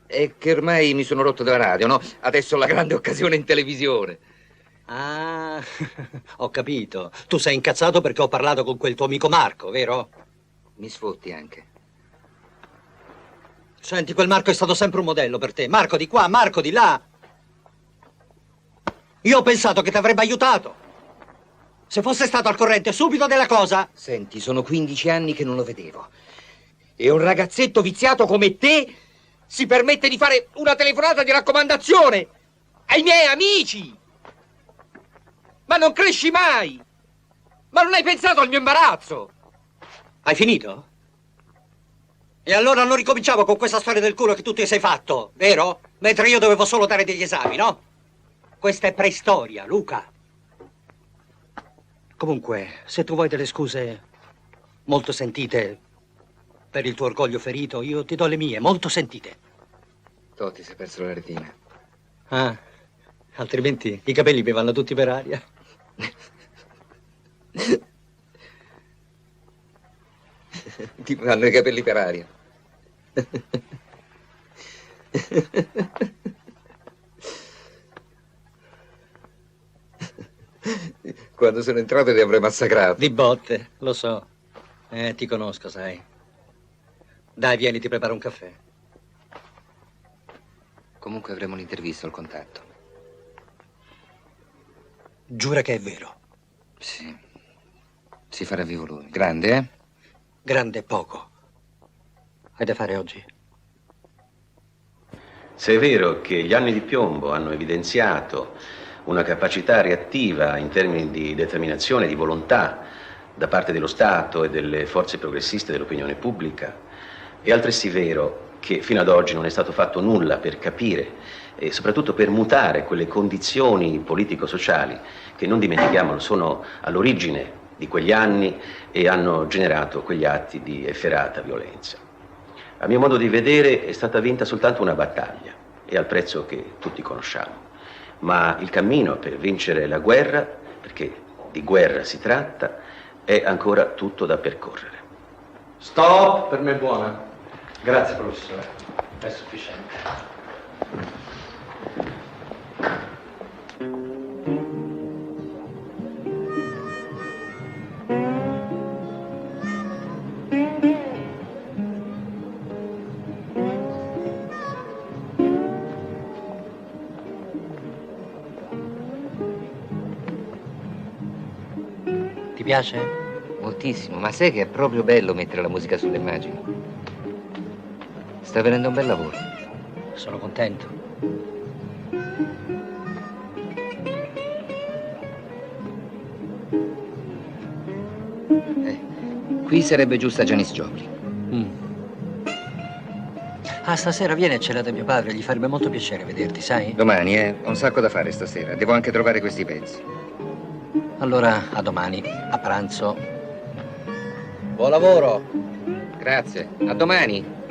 È che ormai mi sono rotto dalla radio, no? Adesso ho la grande occasione in televisione. Ah, ho capito. Tu sei incazzato perché ho parlato con quel tuo amico Marco, vero? Mi sfotti anche. Senti, quel Marco è stato sempre un modello per te. Marco di qua, Marco di là. Io ho pensato che ti avrebbe aiutato. Se fosse stato al corrente subito della cosa. Senti, sono 15 anni che non lo vedevo. E un ragazzetto viziato come te si permette di fare una telefonata di raccomandazione ai miei amici. Ma non cresci mai. Ma non hai pensato al mio imbarazzo. Hai finito? E allora non ricominciamo con questa storia del culo che tu ti sei fatto, vero? Mentre io dovevo solo dare degli esami, no? Questa è preistoria, Luca. Comunque, se tu vuoi delle scuse molto sentite per il tuo orgoglio ferito, io ti do le mie, molto sentite. Totti si è perso la retina. Ah, altrimenti i capelli mi vanno tutti per aria. Ti vanno i capelli per aria. Quando sono entrato li avrei massacrato. Di botte, lo so. Ti conosco, sai. Dai, vieni, ti preparo un caffè. Comunque avremo l'intervista, il contatto. Giura che è vero. Sì. Si farà vivo lui. Grande, eh? Grande e poco. Hai da fare oggi? Se è vero che gli anni di piombo hanno evidenziato una capacità reattiva in termini di determinazione, di volontà da parte dello Stato e delle forze progressiste dell'opinione pubblica, è altresì vero che fino ad oggi non è stato fatto nulla per capire e soprattutto per mutare quelle condizioni politico-sociali che, non dimentichiamolo, sono all'origine di quegli anni e hanno generato quegli atti di efferata violenza. A mio modo di vedere è stata vinta soltanto una battaglia e al prezzo che tutti conosciamo. Ma il cammino per vincere la guerra, perché di guerra si tratta, è ancora tutto da percorrere. Stop, per me è buona. Grazie, professore. È sufficiente. Ti piace? Moltissimo, ma sai che è proprio bello mettere la musica sulle immagini? Sta venendo un bel lavoro. Sono contento. Qui sarebbe giusta Janis Joplin. Ah, stasera vieni a cena da mio padre, gli farebbe molto piacere vederti, sai? Domani, ho un sacco da fare stasera. Devo anche trovare questi pezzi. Allora, a domani, a pranzo. Buon lavoro. Grazie. A domani.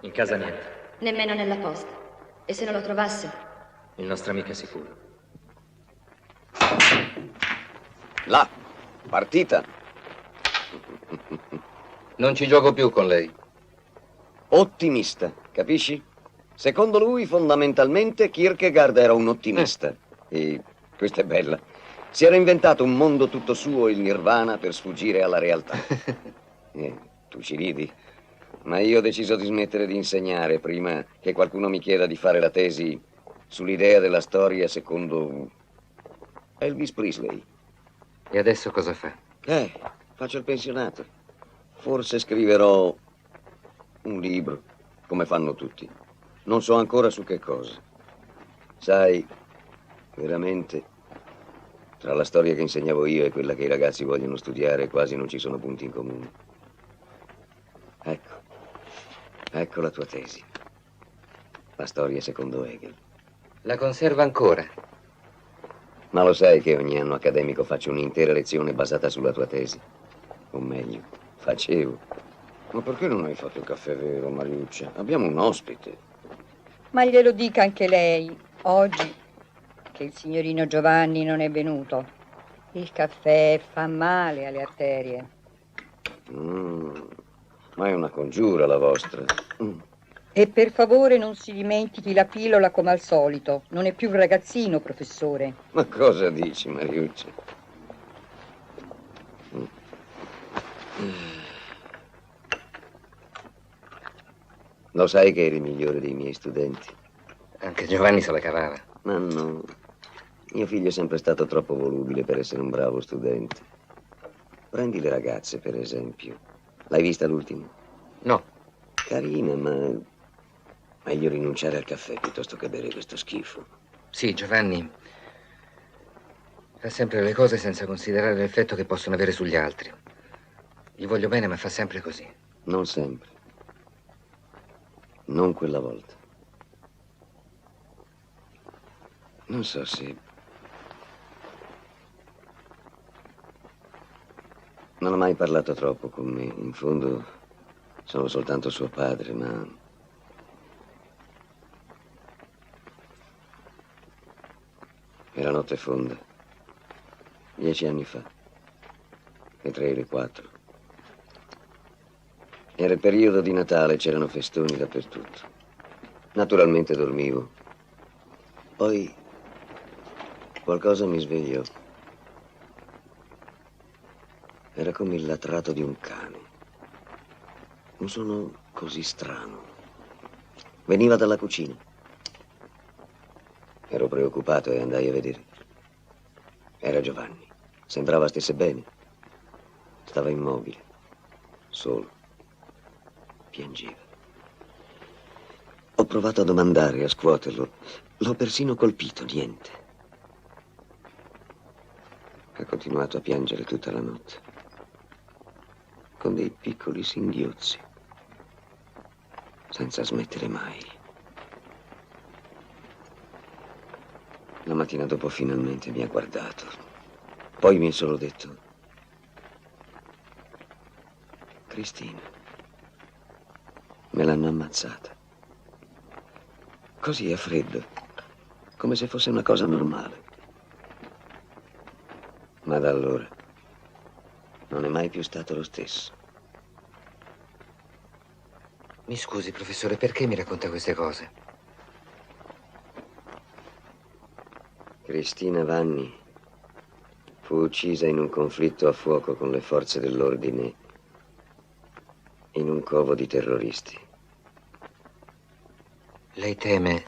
In casa niente. Nemmeno nella posta. E se non lo trovasse? Il nostro amico è sicuro. Là, partita. Non ci gioco più con lei. Ottimista, capisci? Secondo lui, fondamentalmente, Kierkegaard era un ottimista. E questa è bella. Si era inventato un mondo tutto suo, il nirvana, per sfuggire alla realtà. Tu ci ridi? Ma io ho deciso di smettere di insegnare prima che qualcuno mi chieda di fare la tesi sull'idea della storia secondo Elvis Presley. E adesso cosa fa? Faccio il pensionato. Forse scriverò un libro, come fanno tutti. Non so ancora su che cosa. Sai, veramente, tra la storia che insegnavo io e quella che i ragazzi vogliono studiare quasi non ci sono punti in comune. Ecco la tua tesi. La storia secondo Hegel. La conserva ancora. Ma lo sai che ogni anno accademico faccio un'intera lezione basata sulla tua tesi? O meglio, facevo. Ma perché non hai fatto il caffè vero, Mariuccia? Abbiamo un ospite. Ma glielo dica anche lei, oggi, che il signorino Giovanni non è venuto. Il caffè fa male alle arterie. Ma è una congiura la vostra. E per favore non si dimentichi la pillola come al solito. Non è più un ragazzino, professore. Ma cosa dici, Mariuccia? Lo sai che eri il migliore dei miei studenti? Anche Giovanni se la cavava. Ma no, mio figlio è sempre stato troppo volubile per essere un bravo studente. Prendi le ragazze, per esempio. L'hai vista l'ultima? No. Carina, ma meglio rinunciare al caffè piuttosto che bere questo schifo. Sì, Giovanni fa sempre le cose senza considerare l'effetto che possono avere sugli altri. Gli voglio bene, ma fa sempre così. Non sempre. Non quella volta. Non so se... Non ha mai parlato troppo con me. In fondo sono soltanto suo padre, ma... Era notte fonda. 10 anni fa. Le 3 e le 4. Era il periodo di Natale, c'erano festoni dappertutto. Naturalmente dormivo. Poi qualcosa mi svegliò. Era come il latrato di un cane. Un suono così strano. Veniva dalla cucina. Ero preoccupato e andai a vedere. Era Giovanni. Sembrava stesse bene. Stava immobile, solo. Piangeva. Ho provato a domandare, a scuoterlo. L'ho persino colpito, niente. Ha continuato a piangere tutta la notte. Con dei piccoli singhiozzi. Senza smettere mai. La mattina dopo finalmente mi ha guardato. Poi mi è solo detto: Cristina. Me l'hanno ammazzata. Così a freddo, come se fosse una cosa normale. Ma da allora non è mai più stato lo stesso. Mi scusi, professore, perché mi racconta queste cose? Cristina Vanni fu uccisa in un conflitto a fuoco con le forze dell'ordine in un covo di terroristi. Lei teme?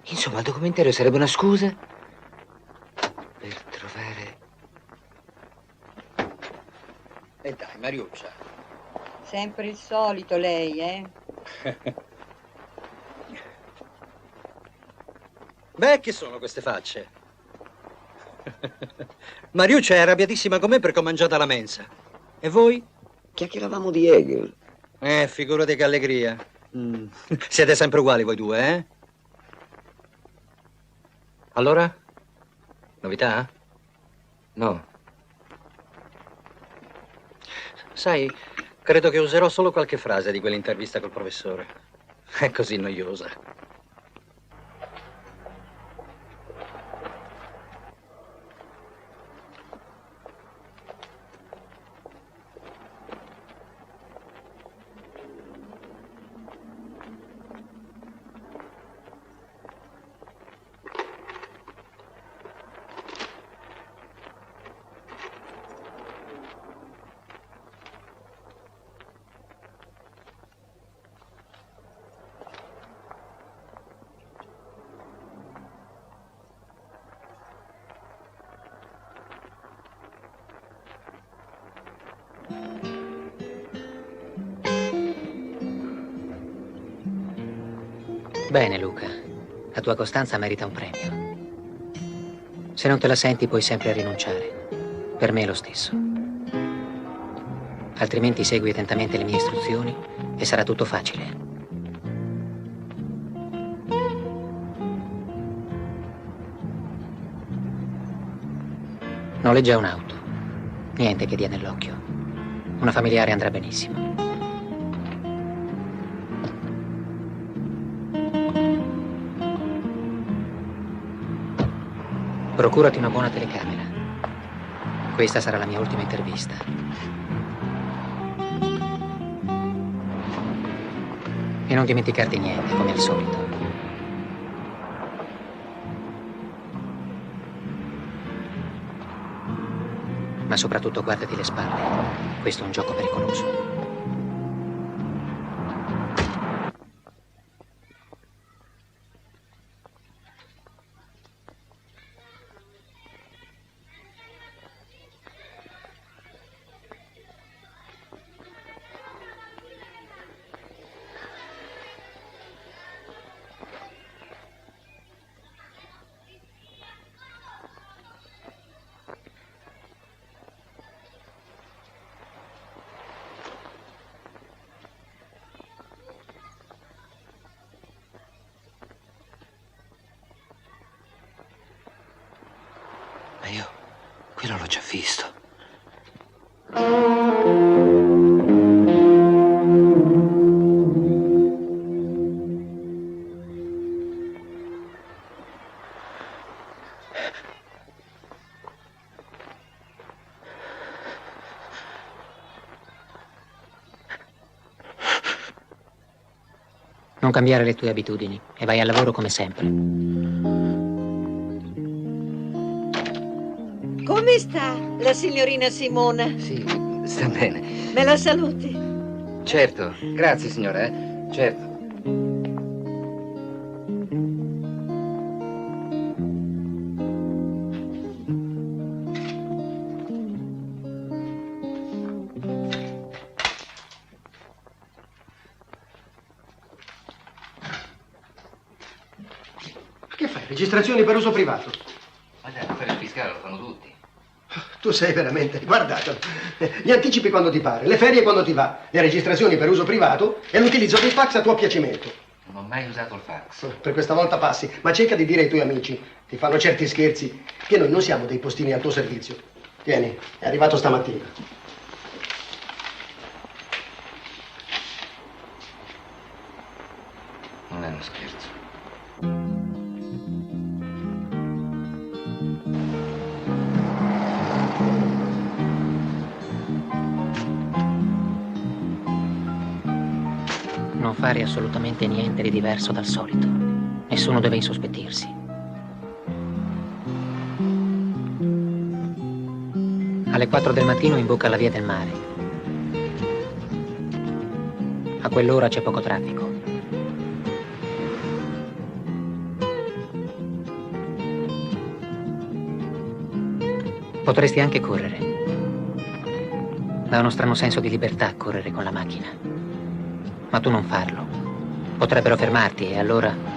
Insomma, il documentario sarebbe una scusa per trovare... E dai, Mariuccia. Sempre il solito lei, eh? Beh, che sono queste facce? Mariuccia è arrabbiatissima con me perché ho mangiato alla mensa. E voi? Chiacchieravamo di Hegel. Figurati che allegria. Siete sempre uguali voi due, eh? Allora? Novità? No. Sai, credo che userò solo qualche frase di quell'intervista col professore. È così noiosa. Bene, Luca. La tua costanza merita un premio. Se non te la senti, puoi sempre rinunciare. Per me è lo stesso. Altrimenti segui attentamente le mie istruzioni e sarà tutto facile. Noleggia un'auto. Niente che dia nell'occhio. Una familiare andrà benissimo. Procurati una buona telecamera. Questa sarà la mia ultima intervista. E non dimenticarti niente, come al solito. Ma soprattutto guardati le spalle. Questo è un gioco pericoloso. Ma io quello l'ho già visto. Non cambiare le tue abitudini e vai al lavoro come sempre. Come sta la signorina Simona? Sì, sta bene. Me la saluti? Certo, grazie signora, certo. Che fai? Registrazioni per uso privato? Ma già, l'affare fiscale lo fanno tutti. Tu sei veramente... Guarda, gli anticipi quando ti pare, le ferie quando ti va, le registrazioni per uso privato e l'utilizzo del fax a tuo piacimento. Non ho mai usato il fax. Per questa volta passi, ma cerca di dire ai tuoi amici, ti fanno certi scherzi, che noi non siamo dei postini al tuo servizio. Tieni, è arrivato stamattina. Non è uno scherzo. Non fare assolutamente niente di diverso dal solito. Nessuno deve insospettirsi. Alle 4 del mattino imbocca la via del mare. A quell'ora c'è poco traffico. Potresti anche correre. Dà uno strano senso di libertà correre con la macchina. Ma tu non farlo. Potrebbero fermarti e allora...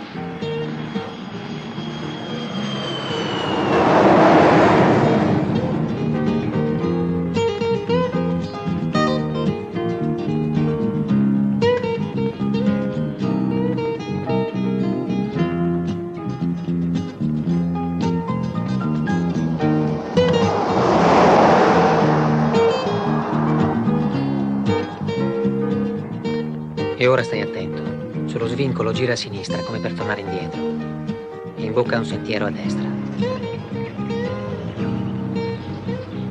E ora stai attento. Sullo svincolo gira a sinistra come per tornare indietro. E imbocca un sentiero a destra.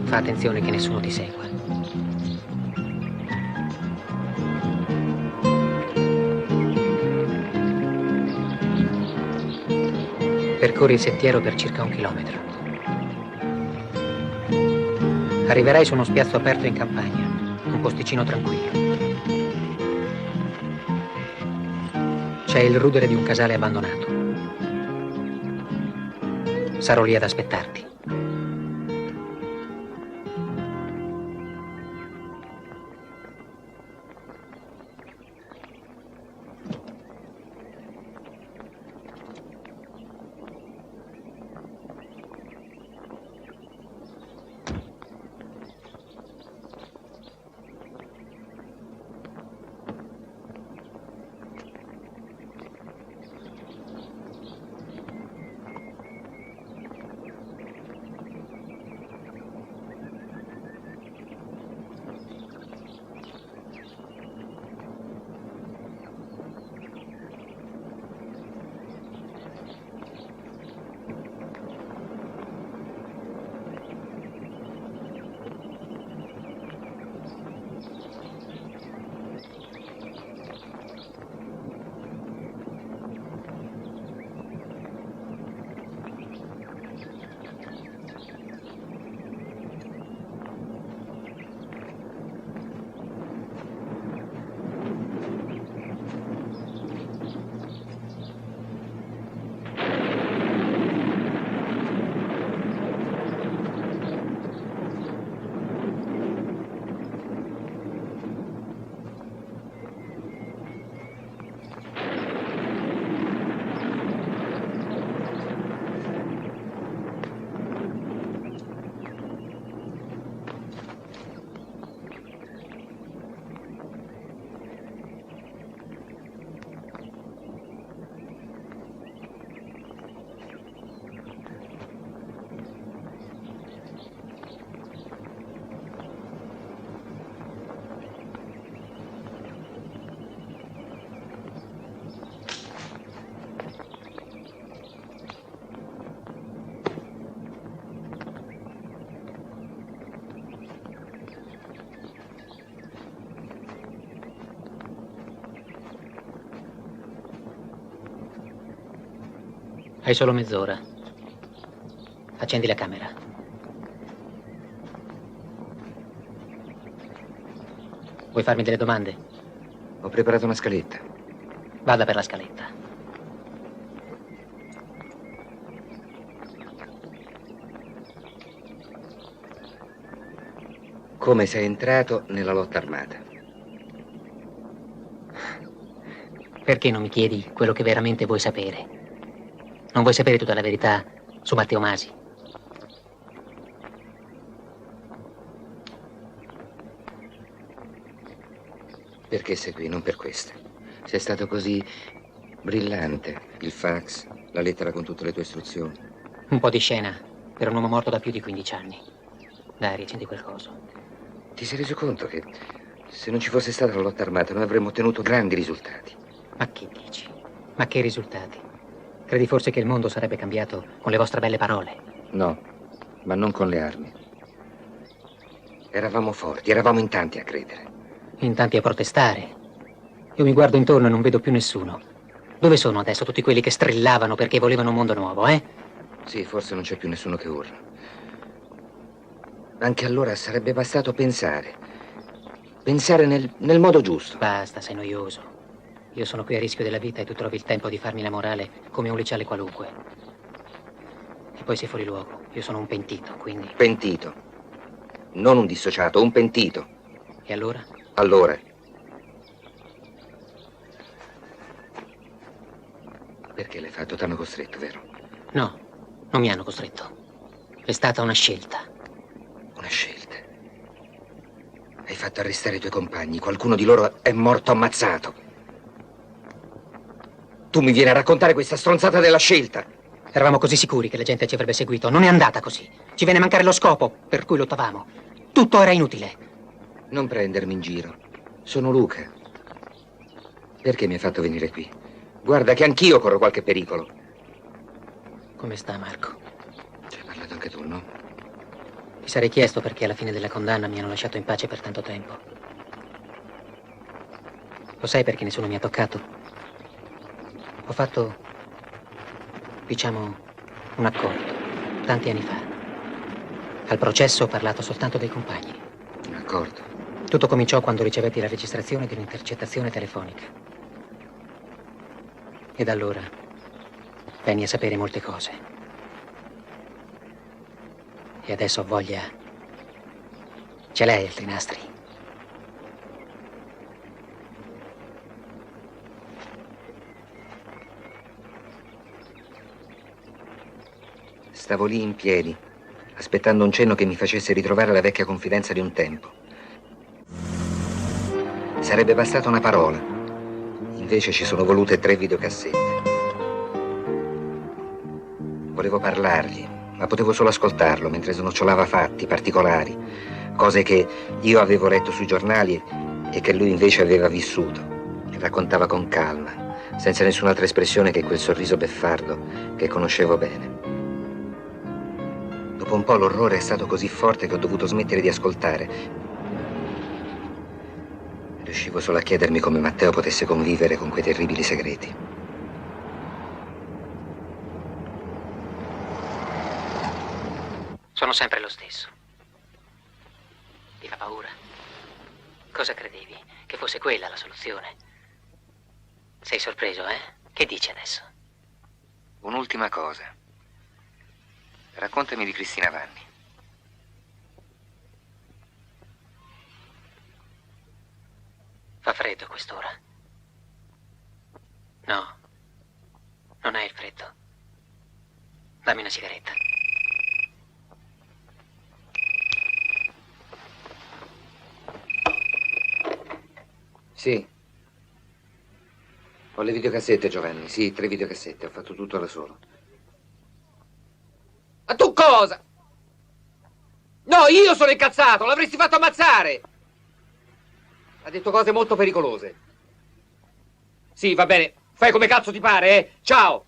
Fa attenzione che nessuno ti segua. Percorri il sentiero per circa 1 chilometro. Arriverai su uno spiazzo aperto in campagna, un posticino tranquillo. C'è il rudere di un casale abbandonato. Sarò lì ad aspettarti. Hai solo mezz'ora. Accendi la camera. Vuoi farmi delle domande? Ho preparato una scaletta. Vada per la scaletta. Come sei entrato nella lotta armata? Perché non mi chiedi quello che veramente vuoi sapere? Non vuoi sapere tutta la verità su Matteo Masi? Perché sei qui? Non per questo. Sei stato così brillante. Il fax, la lettera con tutte le tue istruzioni. Un po' di scena per un uomo morto da più di 15 anni. Dai, riaccendi quel coso. Ti sei reso conto che se non ci fosse stata la lotta armata noi avremmo ottenuto grandi risultati? Ma che dici? Ma che risultati? Credi forse che il mondo sarebbe cambiato con le vostre belle parole? No, ma non con le armi. Eravamo forti, eravamo in tanti a credere. In tanti a protestare. Io mi guardo intorno e non vedo più nessuno. Dove sono adesso tutti quelli che strillavano perché volevano un mondo nuovo, eh? Sì, forse non c'è più nessuno che urla. Anche allora sarebbe bastato pensare. Pensare nel modo giusto. Basta, sei noioso. Io sono qui a rischio della vita e tu trovi il tempo di farmi la morale come un liceale qualunque. E poi sei fuori luogo. Io sono un pentito, quindi... Pentito. Non un dissociato, un pentito. E allora? Allora. Perché l'hai fatto? T'hanno costretto, vero? No, non mi hanno costretto. È stata una scelta. Una scelta. Hai fatto arrestare i tuoi compagni. Qualcuno di loro è morto ammazzato. Tu mi vieni a raccontare questa stronzata della scelta. Eravamo così sicuri che la gente ci avrebbe seguito. Non è andata così. Ci venne a mancare lo scopo per cui lottavamo. Tutto era inutile. Non prendermi in giro. Sono Luca. Perché mi hai fatto venire qui? Guarda che anch'io corro qualche pericolo. Come sta, Marco? Ci hai parlato anche tu, no? Ti sarei chiesto perché alla fine della condanna mi hanno lasciato in pace per tanto tempo. Lo sai perché nessuno mi ha toccato? Ho fatto, diciamo, un accordo, tanti anni fa. Al processo ho parlato soltanto dei compagni. Un accordo? Tutto cominciò quando ricevetti la registrazione di un'intercettazione telefonica. E da allora venni a sapere molte cose. E adesso ho voglia... Ce l'hai altri nastri? Stavo lì in piedi, aspettando un cenno che mi facesse ritrovare la vecchia confidenza di un tempo. Sarebbe bastata una parola. Invece ci sono volute 3 videocassette. Volevo parlargli, ma potevo solo ascoltarlo mentre snocciolava fatti particolari, cose che io avevo letto sui giornali e che lui invece aveva vissuto. E raccontava con calma, senza nessun'altra espressione che quel sorriso beffardo che conoscevo bene. Dopo un po' l'orrore è stato così forte che ho dovuto smettere di ascoltare. Riuscivo solo a chiedermi come Matteo potesse convivere con quei terribili segreti. Sono sempre lo stesso. Ti fa paura? Cosa credevi? Che fosse quella la soluzione? Sei sorpreso, eh? Che dici adesso? Un'ultima cosa. Raccontami di Cristina Vanni. Fa freddo a quest'ora? No, non hai il freddo. Dammi una sigaretta. Sì. Ho le videocassette, Giovanni. Sì, 3 videocassette. Ho fatto tutto da solo. Ma tu cosa? No, io sono incazzato, l'avresti fatto ammazzare! Ha detto cose molto pericolose. Sì, va bene, fai come cazzo ti pare, eh? Ciao!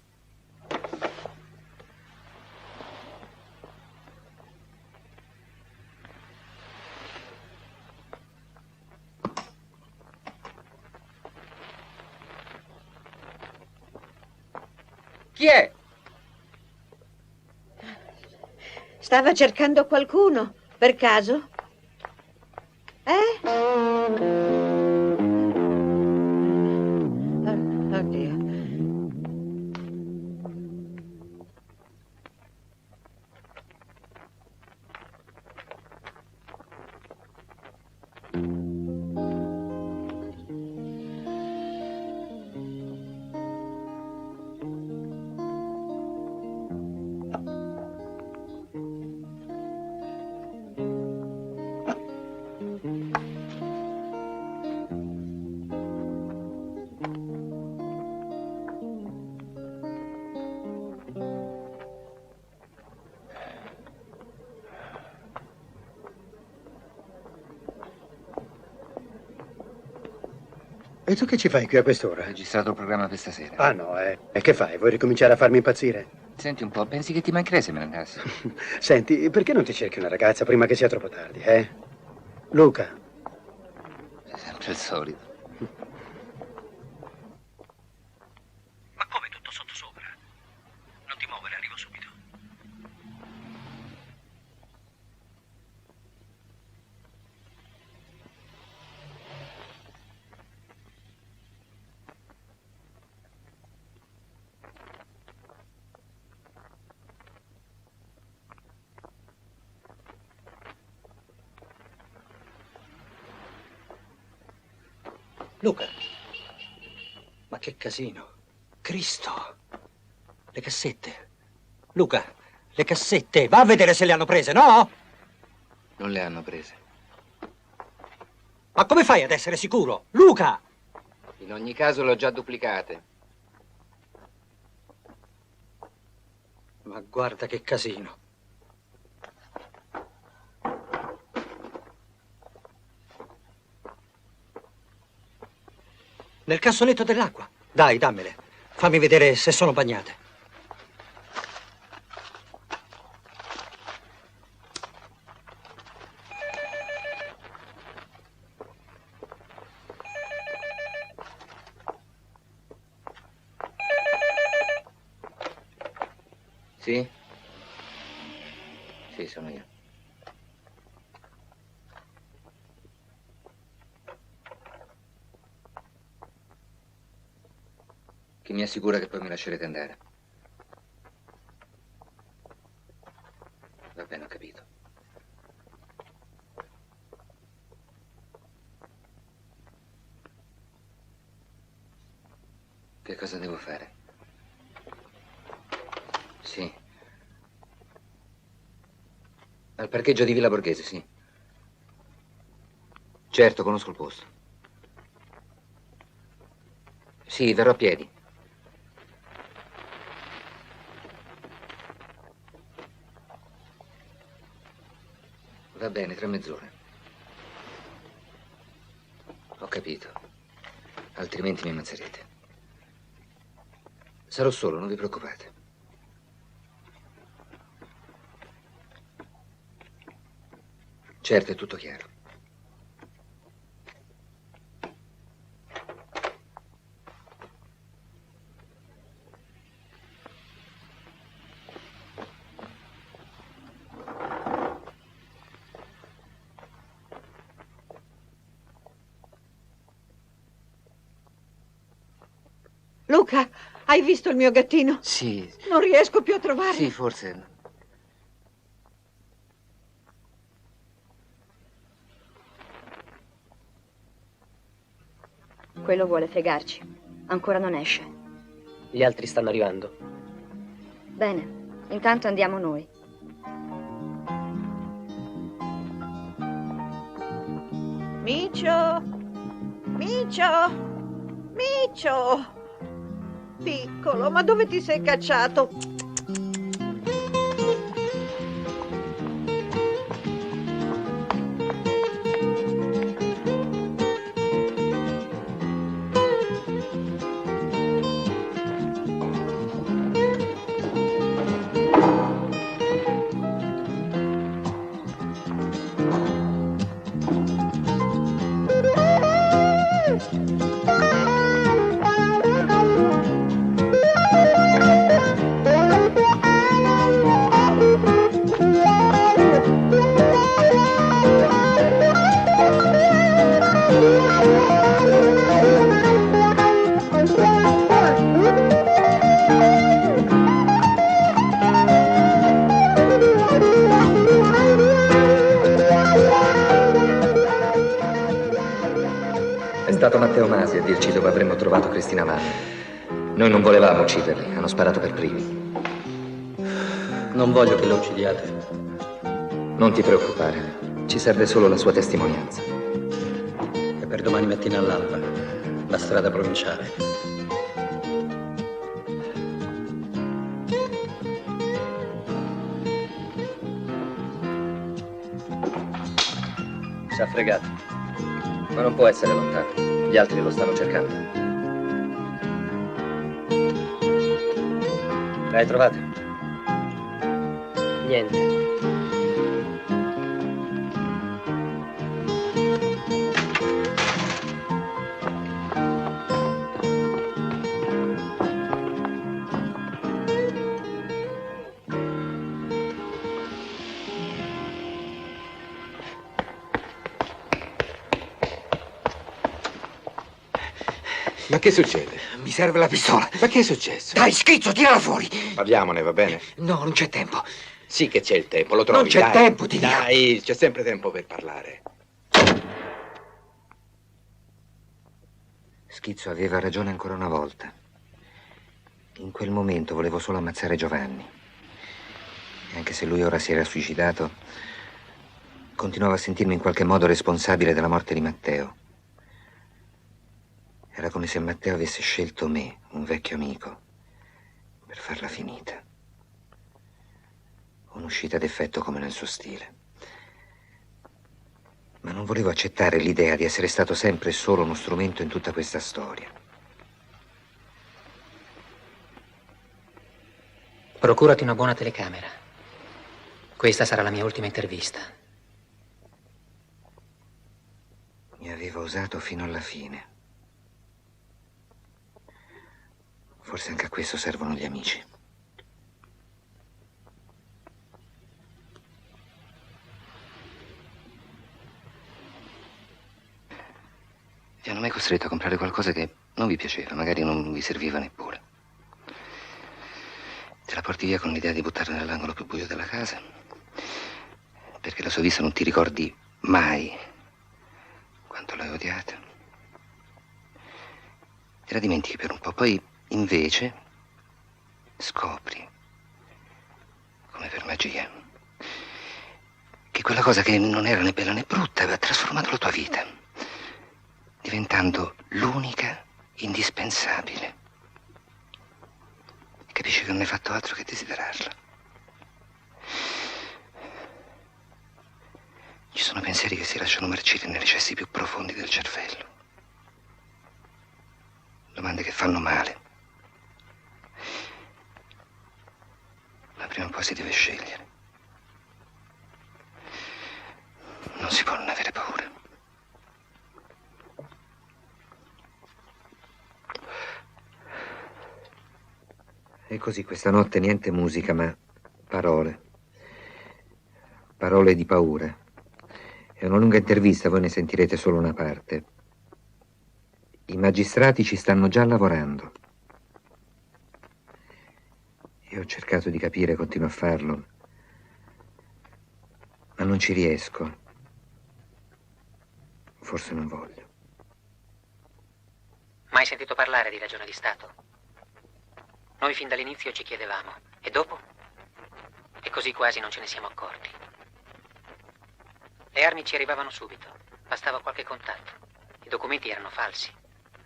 Chi è? Stava cercando qualcuno, per caso? Oddio. E tu che ci fai qui a quest'ora? Ho registrato il programma per stasera. Ah no, eh. E che fai? Vuoi ricominciare a farmi impazzire? Senti un po', pensi che ti mancherei se me ne andassi? Senti, perché non ti cerchi una ragazza prima che sia troppo tardi, eh? Luca. È sempre il solito. Ma come tutto sottosopra? Non ti muovere, arrivo subito. Luca, ma che casino. Cristo. Le cassette. Luca, le cassette. Va a vedere se le hanno prese, no? Non le hanno prese. Ma come fai ad essere sicuro? Luca! In ogni caso le ho già duplicate. Ma guarda che casino. Nel cassonetto dell'acqua. Dai, dammele. Fammi vedere se sono bagnate. Sì? Sì, sono io. Chi mi assicura che poi mi lascerete andare? Va bene, ho capito. Che cosa devo fare? Sì. Al parcheggio di Villa Borghese, sì. Certo, conosco il posto. Sì, verrò a piedi. Va bene, tra mezz'ora. Ho capito. Altrimenti mi ammazzerete. Sarò solo, non vi preoccupate. Certo, è tutto chiaro. Luca, hai visto il mio gattino? Sì. Non riesco più a trovarlo. Sì, forse. Quello vuole fregarci. Ancora non esce. Gli altri stanno arrivando. Bene, intanto andiamo noi. Micio! Micio! Micio! Piccolo, ma dove ti sei cacciato? stato Matteo Masi a dirci dove avremmo trovato Cristina Manna. Noi non volevamo ucciderli, hanno sparato per primi. Non voglio che lo uccidiate. Non ti preoccupare, ci serve solo la sua testimonianza. E per domani mattina all'alba, la strada provinciale. Ci ha fregato, ma non può essere lontano. Gli altri lo stanno cercando. L'hai trovato? Niente. Ma che succede? Mi serve la pistola. Ma che è successo? Dai, schizzo, tirala fuori. Parliamone, va bene? No, non c'è tempo. Sì che c'è il tempo, lo trovi. Non c'è dai. tempo, ti dico. Dai, c'è sempre tempo per parlare. Schizzo aveva ragione ancora una volta. In quel momento volevo solo ammazzare Giovanni. E anche se lui ora si era suicidato, continuavo a sentirmi in qualche modo responsabile della morte di Matteo. Era come se Matteo avesse scelto me, un vecchio amico, per farla finita. Un'uscita d'effetto come nel suo stile. Ma non volevo accettare l'idea di essere stato sempre solo uno strumento in tutta questa storia. Procurati una buona telecamera. Questa sarà la mia ultima intervista. Mi aveva usato fino alla fine. Forse anche a questo servono gli amici. Vi hanno mai costretto a comprare qualcosa che non vi piaceva, magari non vi serviva neppure? Te la porti via con l'idea di buttarla nell'angolo più buio della casa, perché la sua vista non ti ricordi mai quanto l'hai odiata. Te la dimentichi per un po', poi invece scopri, come per magia, che quella cosa che non era né bella né brutta aveva trasformato la tua vita, diventando l'unica indispensabile. E capisci che non hai fatto altro che desiderarla. Ci sono pensieri che si lasciano marcire nei recessi più profondi del cervello. Domande che fanno male. Ma prima o poi si deve scegliere. Non si può non avere paura. E così questa notte niente musica, ma parole. Parole di paura. È una lunga intervista, voi ne sentirete solo una parte. I magistrati ci stanno già lavorando. Io ho cercato di capire, continuo a farlo, ma non ci riesco. Forse non voglio. Mai sentito parlare di ragione di Stato? Noi fin dall'inizio ci chiedevamo, e dopo? E così quasi non ce ne siamo accorti. Le armi ci arrivavano subito, bastava qualche contatto. I documenti erano falsi,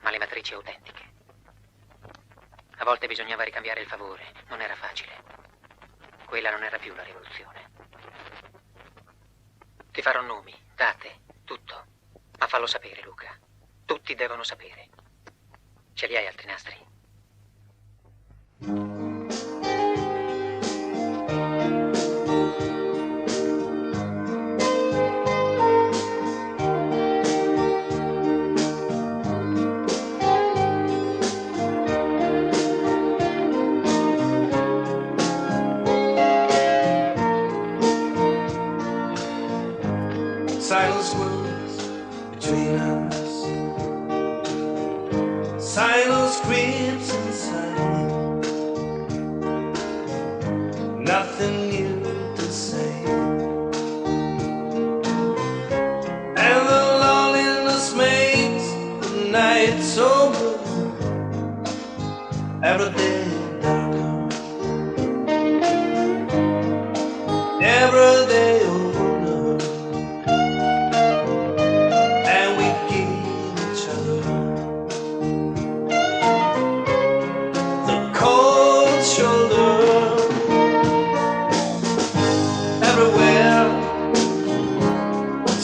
ma le matrici autentiche. A volte bisognava ricambiare il favore, non era facile. Quella non era più la rivoluzione. Ti farò nomi, date, tutto. Ma fallo sapere, Luca. Tutti devono sapere. Ce li hai altri nastri? Silence was between us. Silence creeps inside. Nothing new to say. And the loneliness makes the night it's so blue. Every day darker, every day older, and we give each other the cold shoulder. Everywhere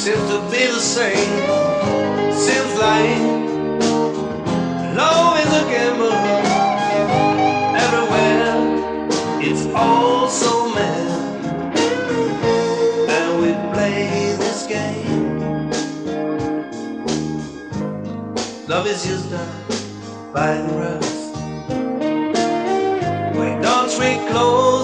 seems to be the same. Seems like love is a gamble. Everywhere it's all so mad, and we play this game. Love is used up by the rest. Why don't we close